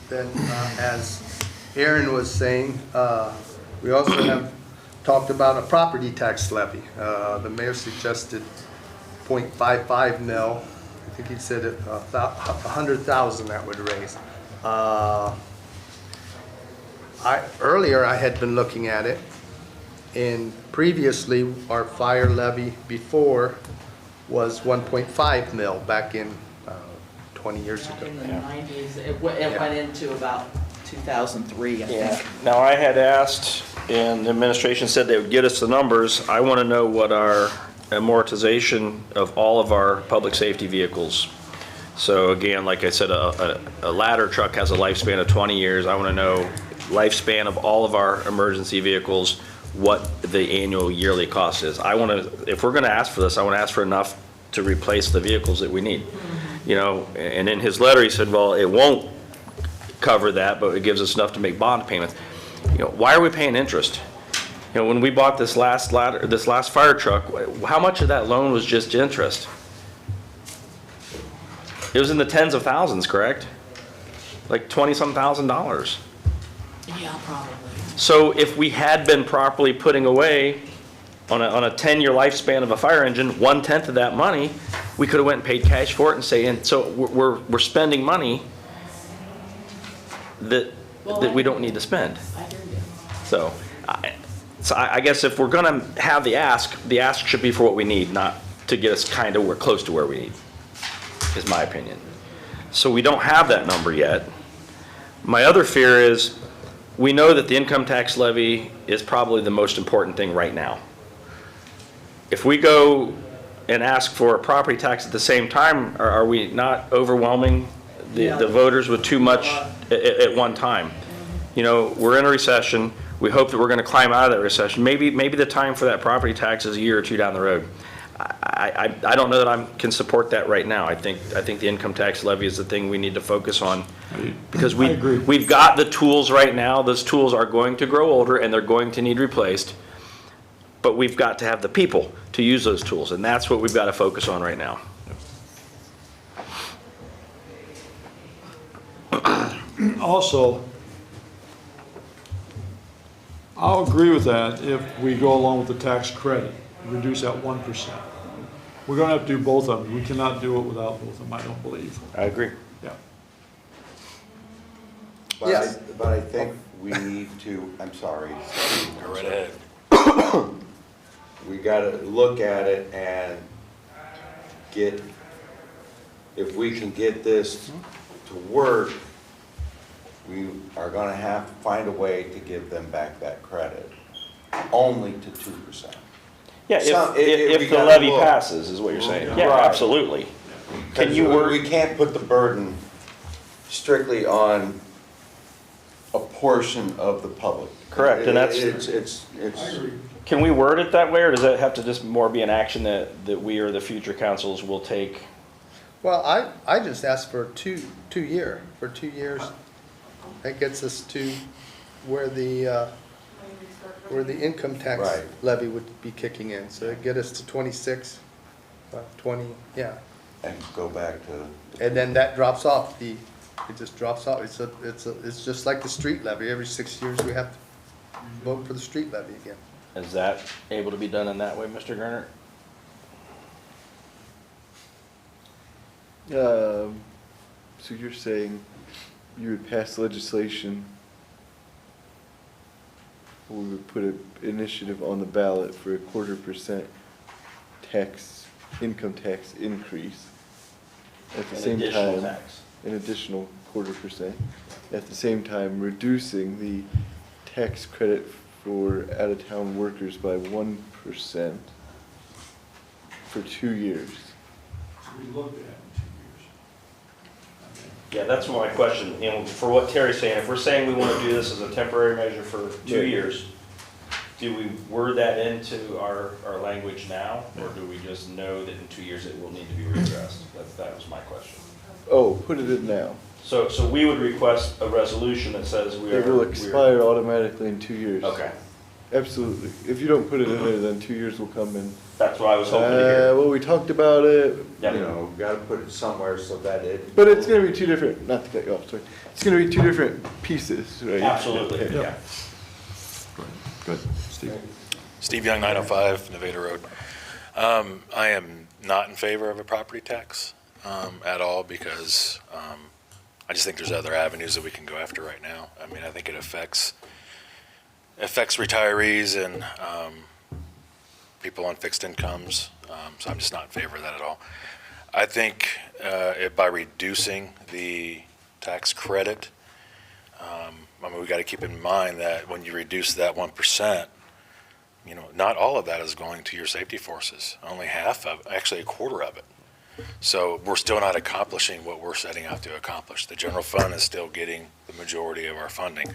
S1: then, as Aaron was saying, we also have talked about a property tax levy. The mayor suggested 0.55 mil. I think he said 100,000 that would raise. Earlier I had been looking at it, and previously our fire levy before was 1.5 mil back in 20 years ago.
S12: In the 90s, it went into about 2003, I think.
S3: Now, I had asked, and the administration said they would get us the numbers. I want to know what our amortization of all of our public safety vehicles. So again, like I said, a ladder truck has a lifespan of 20 years. I want to know lifespan of all of our emergency vehicles, what the annual yearly cost is. I want to, if we're going to ask for this, I want to ask for enough to replace the vehicles that we need. You know, and in his letter, he said, well, it won't cover that, but it gives us enough to make bond payments. You know, why are we paying interest? You know, when we bought this last fire truck, how much of that loan was just interest? It was in the tens of thousands, correct? Like $20-some thousand.
S12: Yeah, probably.
S3: So if we had been properly putting away on a 10-year lifespan of a fire engine, 1/10 of that money, we could have went and paid cash for it and say, and so we're spending money that we don't need to spend.
S12: I hear you.
S3: So I guess if we're gonna have the ask should be for what we need, not to get us kind of close to where we need, is my opinion. So we don't have that number yet. My other fear is, we know that the income tax levy is probably the most important thing right now. If we go and ask for a property tax at the same time, are we not overwhelming the voters with too much at one time? You know, we're in a recession. We hope that we're going to climb out of that recession. Maybe the time for that property tax is a year or two down the road. I don't know that I can support that right now. I think the income tax levy is the thing we need to focus on, because we've got the tools right now. Those tools are going to grow older and they're going to need replaced, but we've got to have the people to use those tools, and that's what we've got to focus on right now.
S9: Also, I'll agree with that if we go along with the tax credit, reduce that 1%. We're gonna have to do both of them. We cannot do it without both of them, I don't believe.
S3: I agree.
S9: Yeah.
S7: But
S1: Yes.
S7: But I think we need to, I'm sorry.
S5: Go right ahead.
S7: We gotta look at it and get, if we can get this to work, we are gonna have to find a way to give them back that credit, only to 2%.
S3: Yeah,
S7: Some-
S3: if
S7: we
S3: the
S7: gotta
S3: levy
S7: look.
S3: passes, is what you're saying. Yeah,
S7: Right.
S3: absolutely. Can
S7: 'Cause
S3: you work?
S7: we can't put the burden strictly on a portion of the public.
S3: Correct, and that's-
S7: It's,
S3: Can we word it that way, or does that have to just more be an action that we or the future councils will take?
S1: Well, I just asked for two years. That gets us to where the income tax
S7: Right.
S1: levy would be kicking in. So it'd get us to 26, 20, yeah.
S7: and go back to.
S1: And then that drops off, it just drops off. It's just like the street levy. Every 6 years, we have to vote for the street levy again.
S3: Is that able to be done in that way, Mr. Garner?
S10: So you're saying you would pass legislation, or we would put an initiative on the ballot for a 1/4% income tax increase at the
S3: An
S10: same
S3: additional
S10: time,
S3: tax.
S10: an additional 1/4%, at the same time reducing the tax credit for out-of-town workers by 1% for 2 years.
S9: We looked at it in 2 years.
S3: Yeah, that's my question. You know, for what Terry's saying, if we're saying we want to do this as a temporary measure for 2
S10: Right.
S3: years, do we word that into our language now, or do we just know that in 2 years it will need to be readdressed? That was my question.
S10: Oh, put it in now.
S3: So we would request a resolution that says we are.
S10: It will expire automatically in 2 years.
S3: Okay,
S10: Absolutely. If you don't put it in there, then 2 years will come in.
S3: that's what I was hoping to hear.
S10: Well, we talked about it,
S3: Yep.
S7: You know, gotta put it somewhere so that it.
S10: but it's gonna be two different, not to cut you off, sorry. It's gonna be two different pieces, right?
S3: Absolutely, yeah.
S9: Good, Steve.
S14: Steve Young, 905 Nevada Road. I am not in favor of a property tax at all because I just think there's other avenues that we can go after right now. I mean, I think it affects retirees and people on fixed incomes, so I'm just not in favor of that at all. I think by reducing the tax credit, I mean, we got to keep in mind that when you reduce that 1%, you know, not all of that is going to your safety forces. Only half of, actually a quarter of it. So we're still not accomplishing what we're setting out to accomplish. The general fund is still getting the majority of our funding.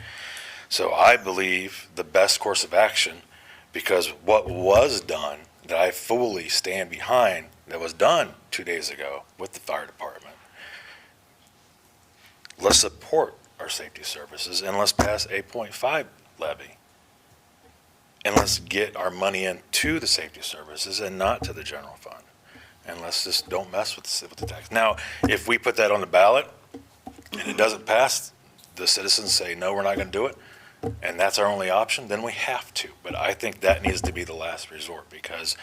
S14: So I believe the best course of action, because what was done, that I fully stand behind, that was done 2 days ago with the fire department, let's support our safety services and let's pass a 0.5 levy. And let's get our money into the safety services and not to the general fund. And let's just don't mess with the tax. Now, if we put that on the ballot and it doesn't pass, the citizens say, no, we're not going to do it, and that's our only option, then we have to. But I think that needs to be the last resort because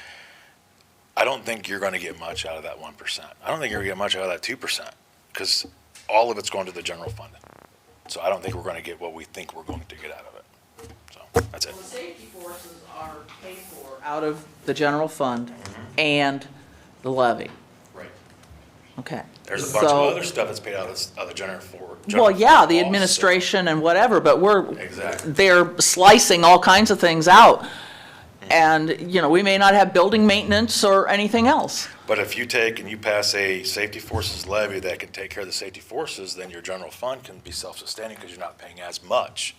S14: I don't think you're going to get much out of that 1%. I don't think you're going to get much out of that 2% because all of it's going to the general fund. So I don't think we're going to get what we think we're going to get out of it. So that's it.
S12: Well, the safety forces are paid for out of the general fund and the levy.
S14: Right.
S12: Okay.
S14: There's a bunch
S12: So-
S14: of other stuff that's paid out of the general for.
S12: Well, yeah, the administration and whatever, but
S14: Exactly.
S12: they're slicing all kinds of things out. And, you know, we may not have building maintenance or anything else.
S14: But if you take and you pass a safety forces levy that can take care of the safety forces, then your general fund can be self-sustaining because you're not paying as much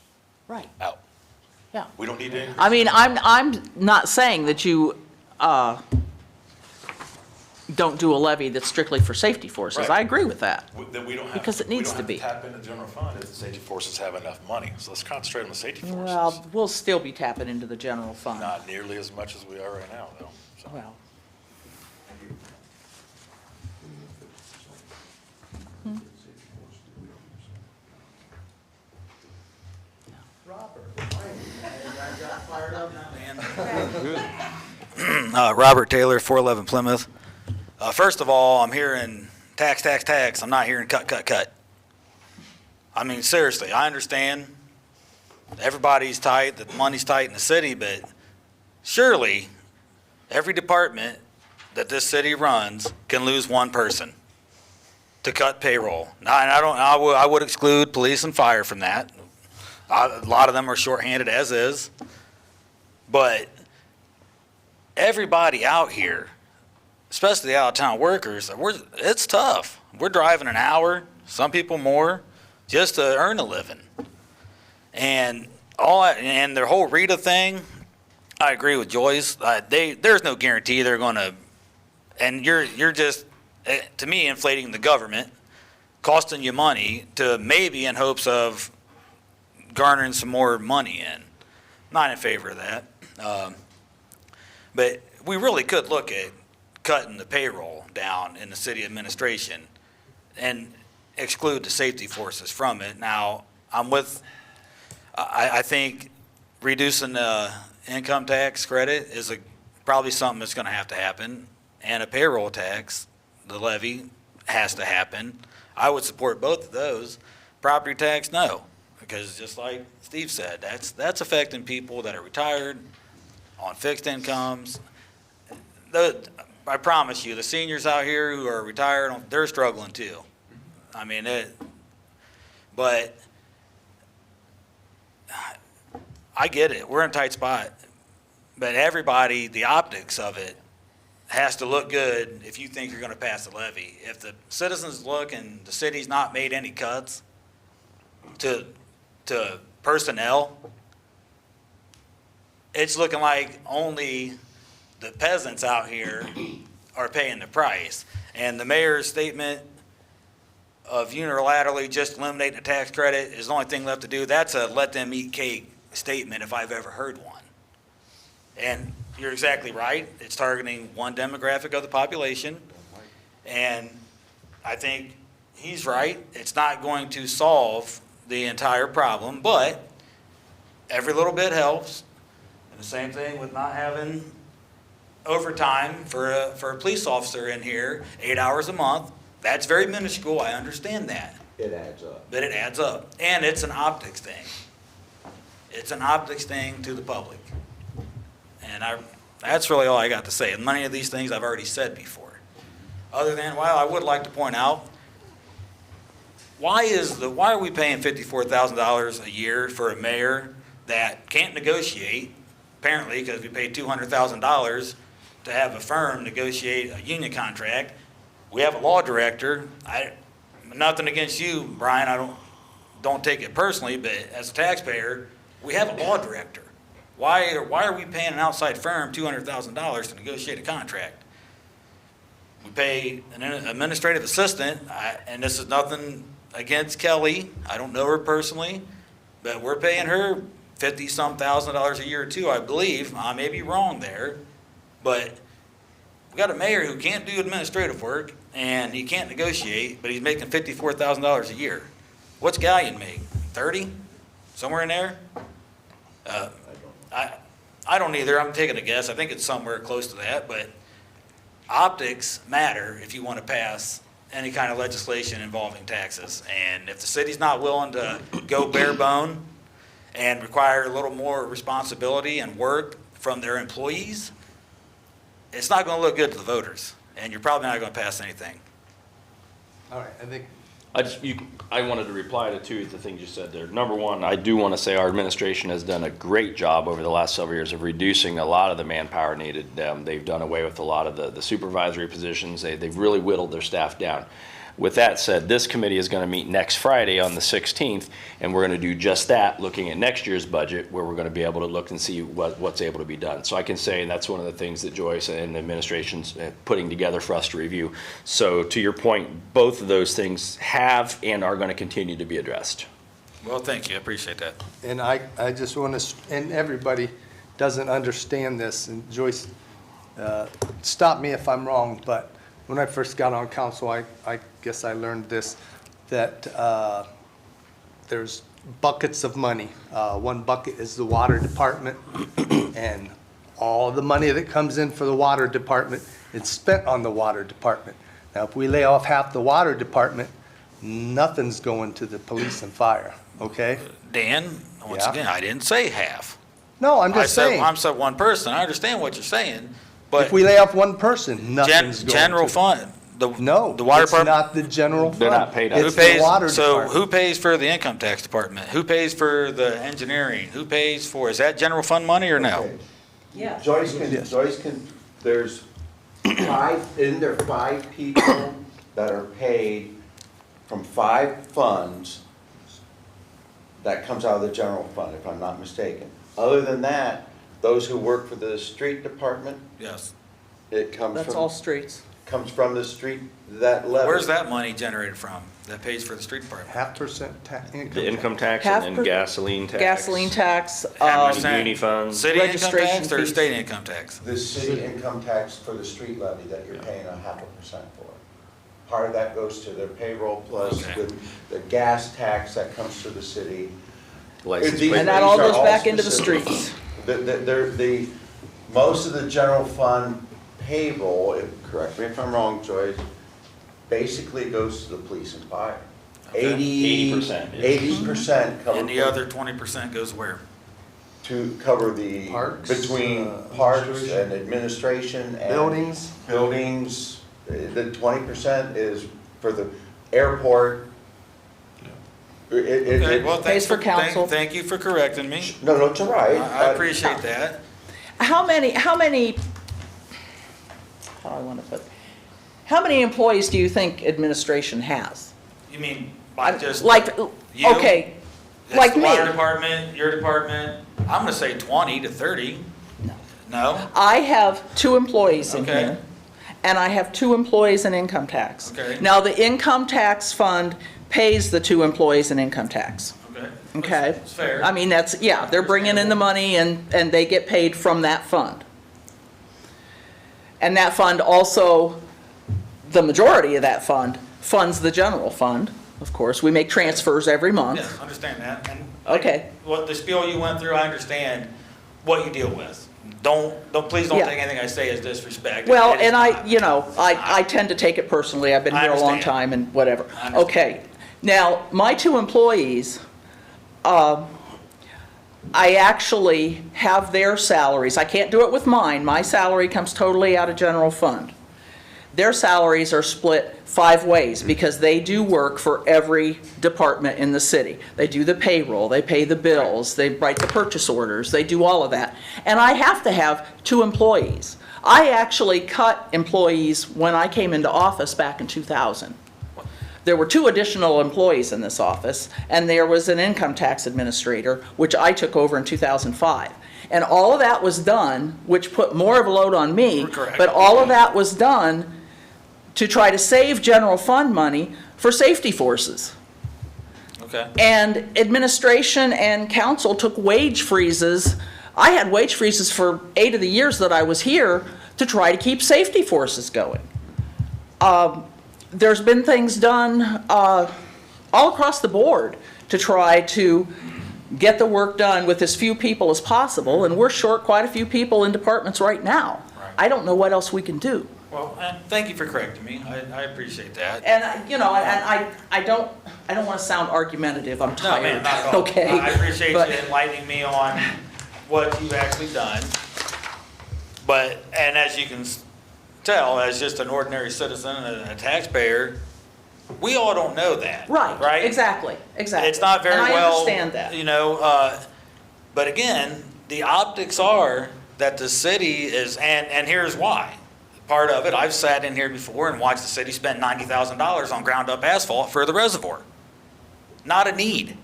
S12: Right.
S14: out.
S12: Yeah.
S14: We don't need to increase.
S12: I mean, I'm not saying that you don't do a levy that's strictly for safety forces.
S14: Right.
S12: I agree with that.
S14: Then we don't have.
S12: Because it needs to be.
S14: We don't have to tap into the general fund if the safety forces have enough money. So let's concentrate on the safety forces.
S12: Well, we'll still be tapping into the general fund.
S14: Not nearly as much as we are right now, though. So.
S12: Well.
S15: Robert Taylor, 411 Plymouth. First of all, I'm hearing tax, tax, tax. I'm not hearing cut, cut, cut. I mean, seriously, I understand everybody's tight, the money's tight in the city, but surely every department that this city runs can lose one person to cut payroll. Now, and I would exclude police and fire from that. A lot of them are shorthanded as is. But everybody out here, especially the out-of-town workers, it's tough. We're driving an hour, some people more, just to earn a living. And their whole RETA thing, I agree with Joyce. There's no guarantee they're going to, and you're just, to me, inflating the government, costing you money to maybe in hopes of garnering some more money in. Not in favor of that. But we really could look at cutting the payroll down in the city administration and exclude the safety forces from it. Now, I think reducing the income tax credit is probably something that's going to have to happen, and a payroll tax, the levy, has to happen. I would support both of those. Property tax, no, because just like Steve said, that's affecting people that are retired, on fixed incomes. I promise you, the seniors out here who are retired, they're struggling too. I mean, but I get it. We're in a tight spot. But everybody, the optics of it has to look good if you think you're going to pass the levy. If the citizens look and the city's not made any cuts to personnel, it's looking like only the peasants out here are paying the price. And the mayor's statement of unilaterally just eliminating the tax credit is the only thing left to do. That's a let them eat cake statement if I've ever heard one. And you're exactly right. It's targeting one demographic of the population. And I think he's right. It's not going to solve the entire problem, but every little bit helps. And the same thing with not having overtime for a police officer in here, 8 hours a month. That's very minuscule, I understand that.
S7: It adds up.
S15: But it adds up. And it's an optics thing. It's an optics thing to the public. And that's really all I got to say. And many of these things I've already said before. Other than, well, I would like to point out, why are we paying $54,000 a year for a mayor that can't negotiate, apparently because we paid $200,000 to have a firm negotiate a union contract. We have a law director. Nothing against you, Brian, I don't take it personally, but as a taxpayer, we have a law director. Why are we paying an outside firm $200,000 to negotiate a contract? We pay an administrative assistant, and this is nothing against Kelly. I don't know her personally, but we're paying her $50-some thousand a year too, I believe. I may be wrong there, but we got a mayor who can't do administrative work and he can't negotiate, but he's making $54,000 a year. What's Gallion make? 30? Somewhere in there? I don't either. I'm taking a guess. I think it's somewhere close to that, but optics matter if you want to pass any kind of legislation involving taxes. And if the city's not willing to go bare bone and require a little more responsibility and work from their employees, it's not going to look good to the voters, and you're probably not going to pass anything.
S1: All right, I think.
S3: I wanted to reply to two of the things you said there. Number one, I do want to say our administration has done a great job over the last several years of reducing a lot of the manpower needed. They've done away with a lot of the supervisory positions. They've really whittled their staff down. With that said, this committee is going to meet next Friday on the 16th, and we're going to do just that, looking at next year's budget, where we're going to be able to look and see what's able to be done. So I can say, and that's one of the things that Joyce and the administration's putting together for us to review. So to your point, both of those things have and are going to continue to be addressed.
S15: Well, thank you. I appreciate that.
S1: And I just want to, and everybody doesn't understand this, and Joyce, stop me if I'm wrong, but when I first got on council, I guess I learned this, that there's buckets of money. One bucket is the water department, and all the money that comes in for the water department, it's spent on the water department. Now, if we lay off half the water department, nothing's going to the police and fire, okay?
S15: Dan, once
S1: Yeah.
S15: again, I didn't say half.
S1: No, I'm just saying,
S15: I said one person. I understand what you're saying, but
S1: if we lay off one person, nothing's going to.
S15: general fund,
S1: No,
S15: the water
S1: it's
S15: department.
S1: not the general fund.
S3: They're not paid out.
S15: Who
S1: It's the
S15: pays,
S1: water
S15: so
S1: department.
S15: who pays for the income tax department? Who pays for the engineering? Who pays for, is that general fund money or no?
S7: Okay.
S2: Yeah.
S7: Joyce can, there's five people that are paid from 5 funds that comes out of the general fund, if I'm not mistaken. Other than that, those who work for the street department,
S15: Yes.
S7: it comes
S12: That's all
S7: from,
S12: streets.
S7: the street, that levy.
S15: Where's that money generated from that pays for the street department?
S1: 0.5% income.
S3: The income tax
S12: Half
S3: and
S12: per-
S3: then gasoline tax.
S12: Gasoline tax,
S3: Muni funds.
S15: City income
S12: Registration
S15: tax or
S12: fees.
S15: state income tax?
S7: The city income tax for the street levy that you're paying 0.5% for. Part of that goes to their payroll plus
S15: Okay.
S7: the gas tax that comes to the city.
S3: License
S7: These-
S3: plate.
S12: and that
S7: these
S12: all
S7: are
S12: goes back into the
S7: specific.
S12: streets.
S7: Most of the general fund payroll, correct me if I'm wrong, Joyce, basically goes to the police and fire.
S15: Okay.
S3: 80%.
S7: 80% cover.
S15: And the other 20% goes where?
S7: To cover the,
S1: Parks,
S7: between parks and administration and.
S1: Buildings.
S7: Buildings, the 20% is for the airport.
S15: Okay, well, thanks
S12: Pays for council.
S15: Thank you for correcting me.
S7: No, it's all right.
S15: I appreciate that.
S12: How many, how do I want to put, how many employees do you think administration has?
S15: You mean by just?
S12: Like,
S15: you?
S12: okay,
S15: It's
S12: like
S15: the
S12: me.
S15: water department, your department, I'm gonna say 20 to 30. No?
S12: I have 2 employees in
S15: Okay.
S12: here, and I have 2 employees in income tax.
S15: Okay.
S12: Now, the income tax fund pays the 2 employees in income tax,
S15: Okay.
S12: okay?
S15: It's fair.
S12: I mean, that's, yeah, they're bringing in the money and they get paid from that fund. And that fund also, the majority of that fund funds the general fund, of course. We make transfers every month.
S15: Yes, understand that. And
S12: Okay.
S15: what the spiel you went through, I understand what you deal with. Please don't
S12: Yeah.
S15: take anything I say as disrespect.
S12: Well,
S15: It is
S12: and
S15: not.
S12: I tend to take it personally. I've been
S15: I
S12: here a long
S15: understand.
S12: time and whatever.
S15: I understand.
S12: Okay. Now, my 2 employees, I actually have their salaries. I can't do it with mine. My salary comes totally out of general fund. Their salaries are split 5 ways because they do work for every department in the city. They do the payroll, they pay the bills, they write the purchase orders, they do all of that. And I have to have 2 employees. I actually cut employees when I came into office back in 2000. There were 2 additional employees in this office, and there was an income tax administrator, which I took over in 2005. And all of that was done, which put more of a load on me,
S15: Correct.
S12: but all of that was done to try to save general fund money for safety forces.
S15: Okay.
S12: And administration and council took wage freezes. I had wage freezes for 8 of the years that I was here to try to keep safety forces going. There's been things done all across the board to try to get the work done with as few people as possible, and we're short quite a few people in departments right now.
S15: Right.
S12: I don't know what else we can do.
S15: Well, and thank you for correcting me. I appreciate that.
S12: And, I don't want to sound argumentative, I'm
S15: No,
S12: tired.
S15: man, not at all.
S12: Okay?
S15: I appreciate
S12: But-
S15: you enlightening me on what you've actually done. But, and as you can tell, as just an ordinary citizen and a taxpayer, we all don't know that.
S12: Right, exactly.
S15: It's not very
S12: And
S15: well.
S12: I understand that.
S15: You know, but again, the optics are that the city is, and here's why. Part of it, I've sat in here before and watched the city spend $90,000 on ground-up asphalt for the reservoir. Not a need.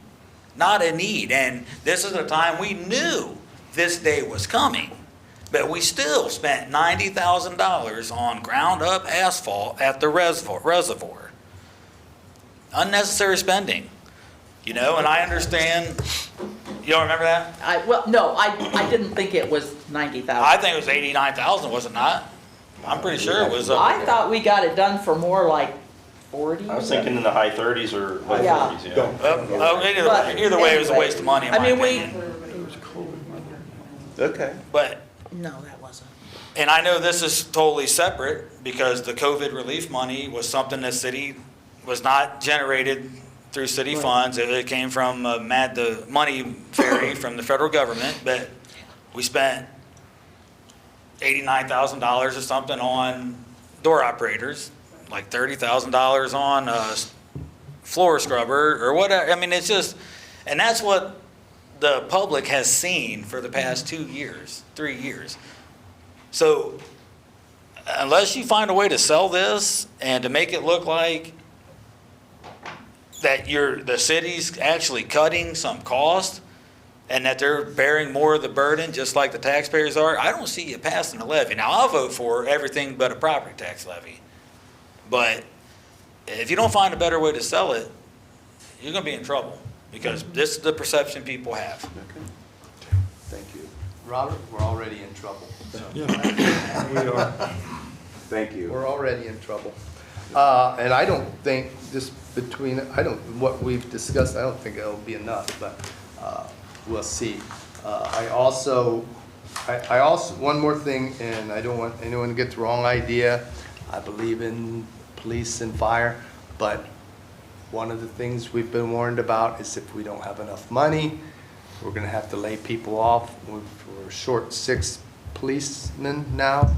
S15: Not a need. And this is a time we knew this day was coming, but we still spent $90,000 on ground-up asphalt at the reservoir. Unnecessary spending, you know, and I understand, you don't remember that?
S12: I didn't think it was 90,000.
S15: I think it was 89,000, was it not? I'm pretty sure it was.
S12: I thought we got it done for more like 40.
S3: I was thinking in the high 30s or low
S12: Yeah.
S3: 40s, yeah.
S15: Either way, it was a waste of money in my opinion.
S7: Okay.
S15: But,
S12: No, that wasn't.
S15: and I know this is totally separate because the COVID relief money was something the city was not generated through city funds. It came from the money ferry from the federal government, but we spent $89,000 or something on door operators, like $30,000 on a floor scrubber or whatever. I mean, it's just, and that's what the public has seen for the past 2 years, 3 years. So unless you find a way to sell this and to make it look like that the city's actually cutting some cost and that they're bearing more of the burden, just like the taxpayers are, I don't see you passing a levy. Now, I'll vote for everything but a property tax levy. But if you don't find a better way to sell it, you're gonna be in trouble, because this is the perception people have.
S1: Thank you. Robert, we're already in trouble.
S9: Yeah, we are.
S7: Thank you.
S1: We're already in trouble. And I don't think just between, what we've discussed, I don't think it'll be enough, but we'll see. I also, one more thing, and I don't want anyone to get the wrong idea. I believe in police and fire, but one of the things we've been warned about is if we don't have enough money, we're gonna have to lay people off. We're short 6 policemen now.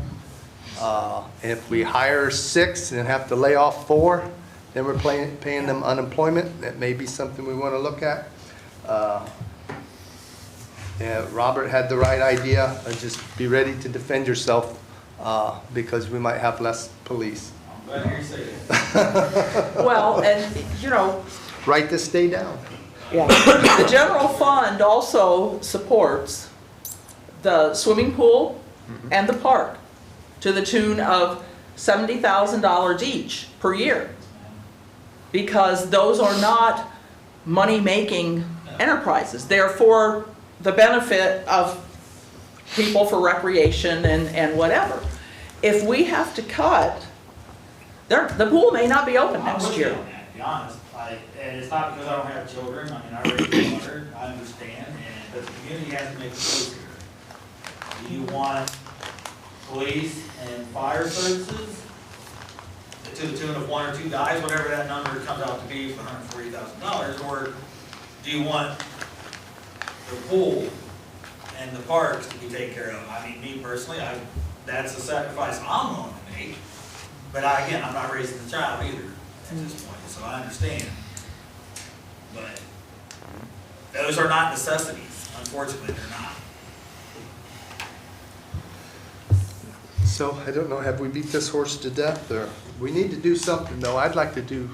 S1: And if we hire 6 and have to lay off 4, then we're paying them unemployment. That may be something we want to look at. And Robert had the right idea. Just be ready to defend yourself because we might have less police.
S15: I'm glad to hear you say that.
S12: Well, and, you know,
S1: Write this day down.
S12: yeah, the general fund also supports the swimming pool and the park to the tune of $70,000 each per year. Because those are not money-making enterprises. They're for the benefit of people for recreation and whatever. If we have to cut, the pool may not be open next year.
S15: To be honest, and it's not because I don't have children. I mean, I raise a daughter, I understand, but the community has to make a choice here. Do you want police and fire services to the tune of 1 or 2 guys, whatever that number comes out to be for $140,000, or do you want the pool and the parks to be taken care of? I mean, me personally, that's a sacrifice I'm willing to make, but again, I'm not raising the child either at this point, so I understand. But those are not necessities, unfortunately, they're not.
S1: So I don't know, have we beat this horse to death, or we need to do something though? I'd like to do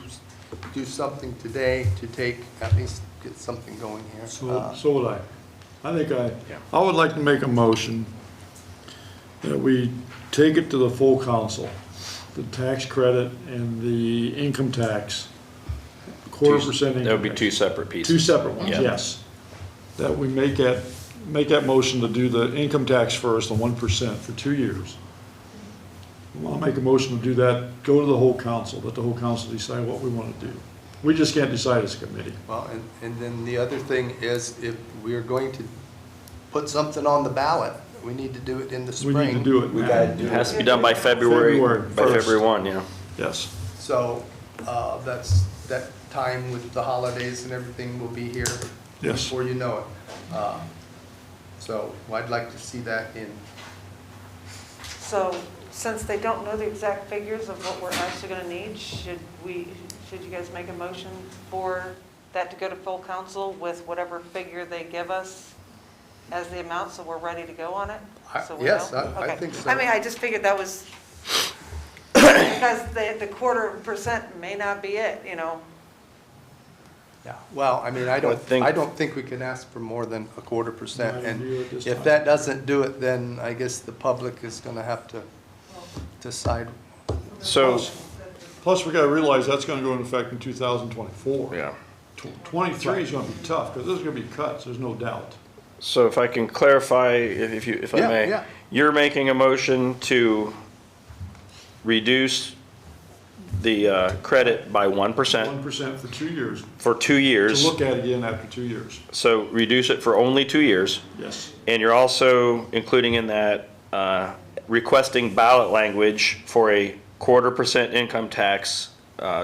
S1: something today to at least get something going here.
S9: So would I. I think I would like to make a motion that we take it to the full council, the tax credit and the income tax, 1/4% income.
S3: That would be
S9: tax.
S3: 2 separate pieces.
S9: 2 separate ones,
S3: Yeah.
S9: yes. That we make that motion to do the income tax first, the 1% for 2 years. I'll make a motion to do that, go to the whole council, let the whole council decide what we want to do. We just can't decide as a committee.
S1: Well, and then the other thing is, if we're going to put something on the ballot, we need to do it in the spring.
S9: We need to do it
S7: We
S9: now.
S7: gotta do
S3: It has to be
S7: it.
S3: done by February
S9: first.
S3: February 1, yeah.
S9: Yes.
S1: So, that's, that time with the holidays and everything will be here
S9: Yes.
S1: before you know it. So, I'd like to see that in.
S6: So, since they don't know the exact figures of what we're actually gonna need, should you guys make a motion for that to go to full council with whatever figure they give us as the amount, so we're ready to go on it? So we
S1: Yes,
S6: know?
S1: I
S6: Okay.
S1: think so.
S6: I mean, I just figured that was, because the 1/4% may not be it, you know?
S1: Yeah, well, I mean, I don't think we can ask for more than 1/4%.
S9: Not
S1: And
S9: do it this
S1: if
S9: time.
S1: that doesn't do it, then I guess the public is gonna have to decide.
S3: So,
S9: Plus, we gotta realize that's gonna go into effect in 2024.
S3: yeah.
S9: 23 is gonna be tough, because there's gonna be cuts, there's no doubt.
S3: So if I can clarify, if I
S1: Yeah,
S3: may.
S1: yeah.
S3: You're making a motion to reduce the credit by 1%
S9: 1% for 2 years,
S3: for 2
S9: to
S3: years.
S9: look at again after 2 years.
S3: So reduce it for only 2 years.
S9: Yes.
S3: And you're also including in that requesting ballot language for a 1/4% income tax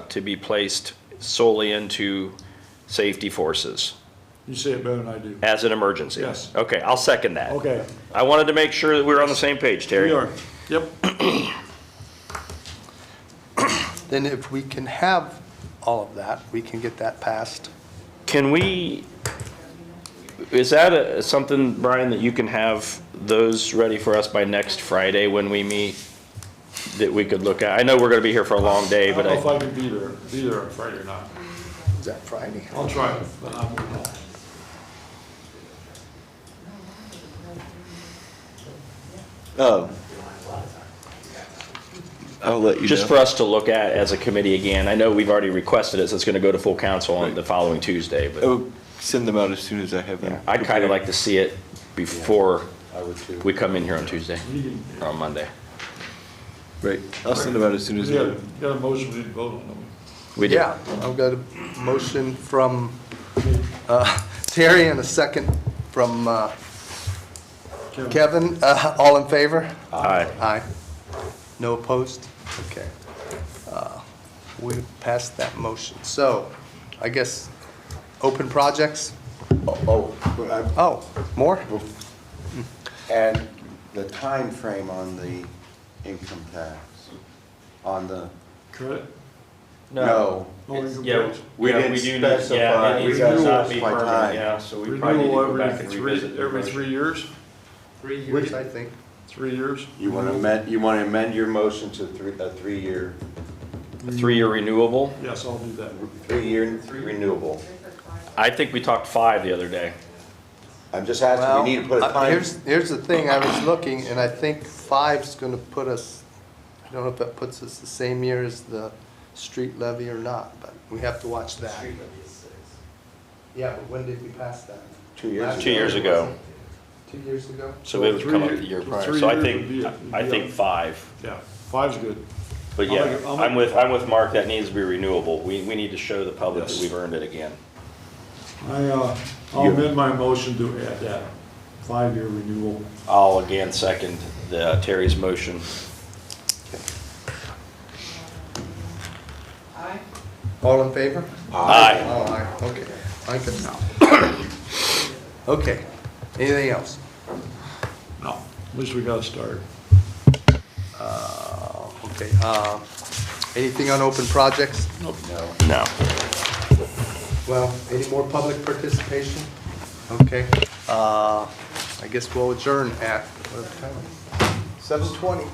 S3: to be placed solely into safety forces
S9: You say it better than I do.
S3: as an emergency.
S9: Yes.
S3: Okay, I'll second that.
S9: Okay,
S3: I wanted to make sure that we were on the same page, Terry.
S9: we are. Yep.
S1: Then if we can have all of that, we can get that passed.
S3: Can we, is that something, Brian, that you can have those ready for us by next Friday when we meet, that we could look at? I know we're gonna be here for a long day,
S9: I
S3: but
S9: don't know if I can be there on Friday or not.
S1: Is that Friday?
S9: I'll try it, but I won't know.
S10: Oh. I'll let you know.
S3: just for us to look at as a committee again. I know we've already requested it, so it's gonna go to full council on the following Tuesday,
S10: I
S3: but
S10: will send them out as soon as I have them.
S3: I'd kinda like to see it before
S7: I would too.
S3: we come in here on Tuesday, or on Monday.
S10: Right, I'll send them out as soon as
S9: We
S10: I.
S9: got a motion we need to vote on, don't we?
S3: We do.
S1: Yeah, I've got a motion from Terry and a second from Kevin. All in favor?
S3: Aye.
S1: Aye. No opposed? Okay. We passed that motion. So, I guess, open projects? Oh, more?
S7: And the time frame on the income tax, on the,
S9: Credit?
S7: no.
S9: No, income
S3: Yeah,
S9: tax.
S7: We
S3: yeah,
S7: didn't
S3: we do need,
S7: specify.
S3: yeah, it
S7: We
S3: needs
S7: got
S3: to not
S7: rules
S3: be
S7: by
S3: permanent,
S7: time.
S3: yeah, so we probably need to
S9: Renewal
S3: go back and
S9: every
S3: revisit the
S9: every
S3: motion.
S9: 3 years?
S13: 3 years.
S1: Which I think.
S9: 3 years?
S7: You want to amend your motion to a 3-year,
S3: A 3-year renewable?
S9: Yes, I'll do that.
S7: 3-year renewable.
S3: I think we talked 5 the other day.
S7: I'm just asking, we need to put a time.
S1: Here's the thing, I was looking, and I think 5's gonna put us, I don't know if that puts us the same year as the street levy or not, but we have to watch that.
S13: Street levy is 6.
S1: Yeah, but when did we pass that?
S7: 2 years ago.
S3: 2 years ago.
S1: 2 years ago?
S3: So it would come up the
S9: 3
S3: year
S9: years-
S3: prior.
S9: 3
S3: So I
S9: years
S3: think,
S9: would be a-
S3: I
S9: would be
S3: think
S9: a-
S3: 5.
S9: Yeah, 5's good.
S3: But
S9: I'll
S3: yeah,
S9: make it- I'll
S3: I'm
S9: make-
S3: with Mark, that needs to be renewable. We need to show the public that
S9: Yes.
S3: we've earned it again.
S9: I'll amend my motion to add that 5-year renewal.
S3: I'll again second Terry's motion.
S8: Aye.
S1: All in favor?
S3: Aye.
S1: Oh, aye, okay. I can, okay, anything else?
S9: No, at least we got to start.
S1: Okay, anything on open projects?
S7: No.
S3: No.
S1: Well, any more public participation? Okay, I guess we'll adjourn at, what time? 7:20.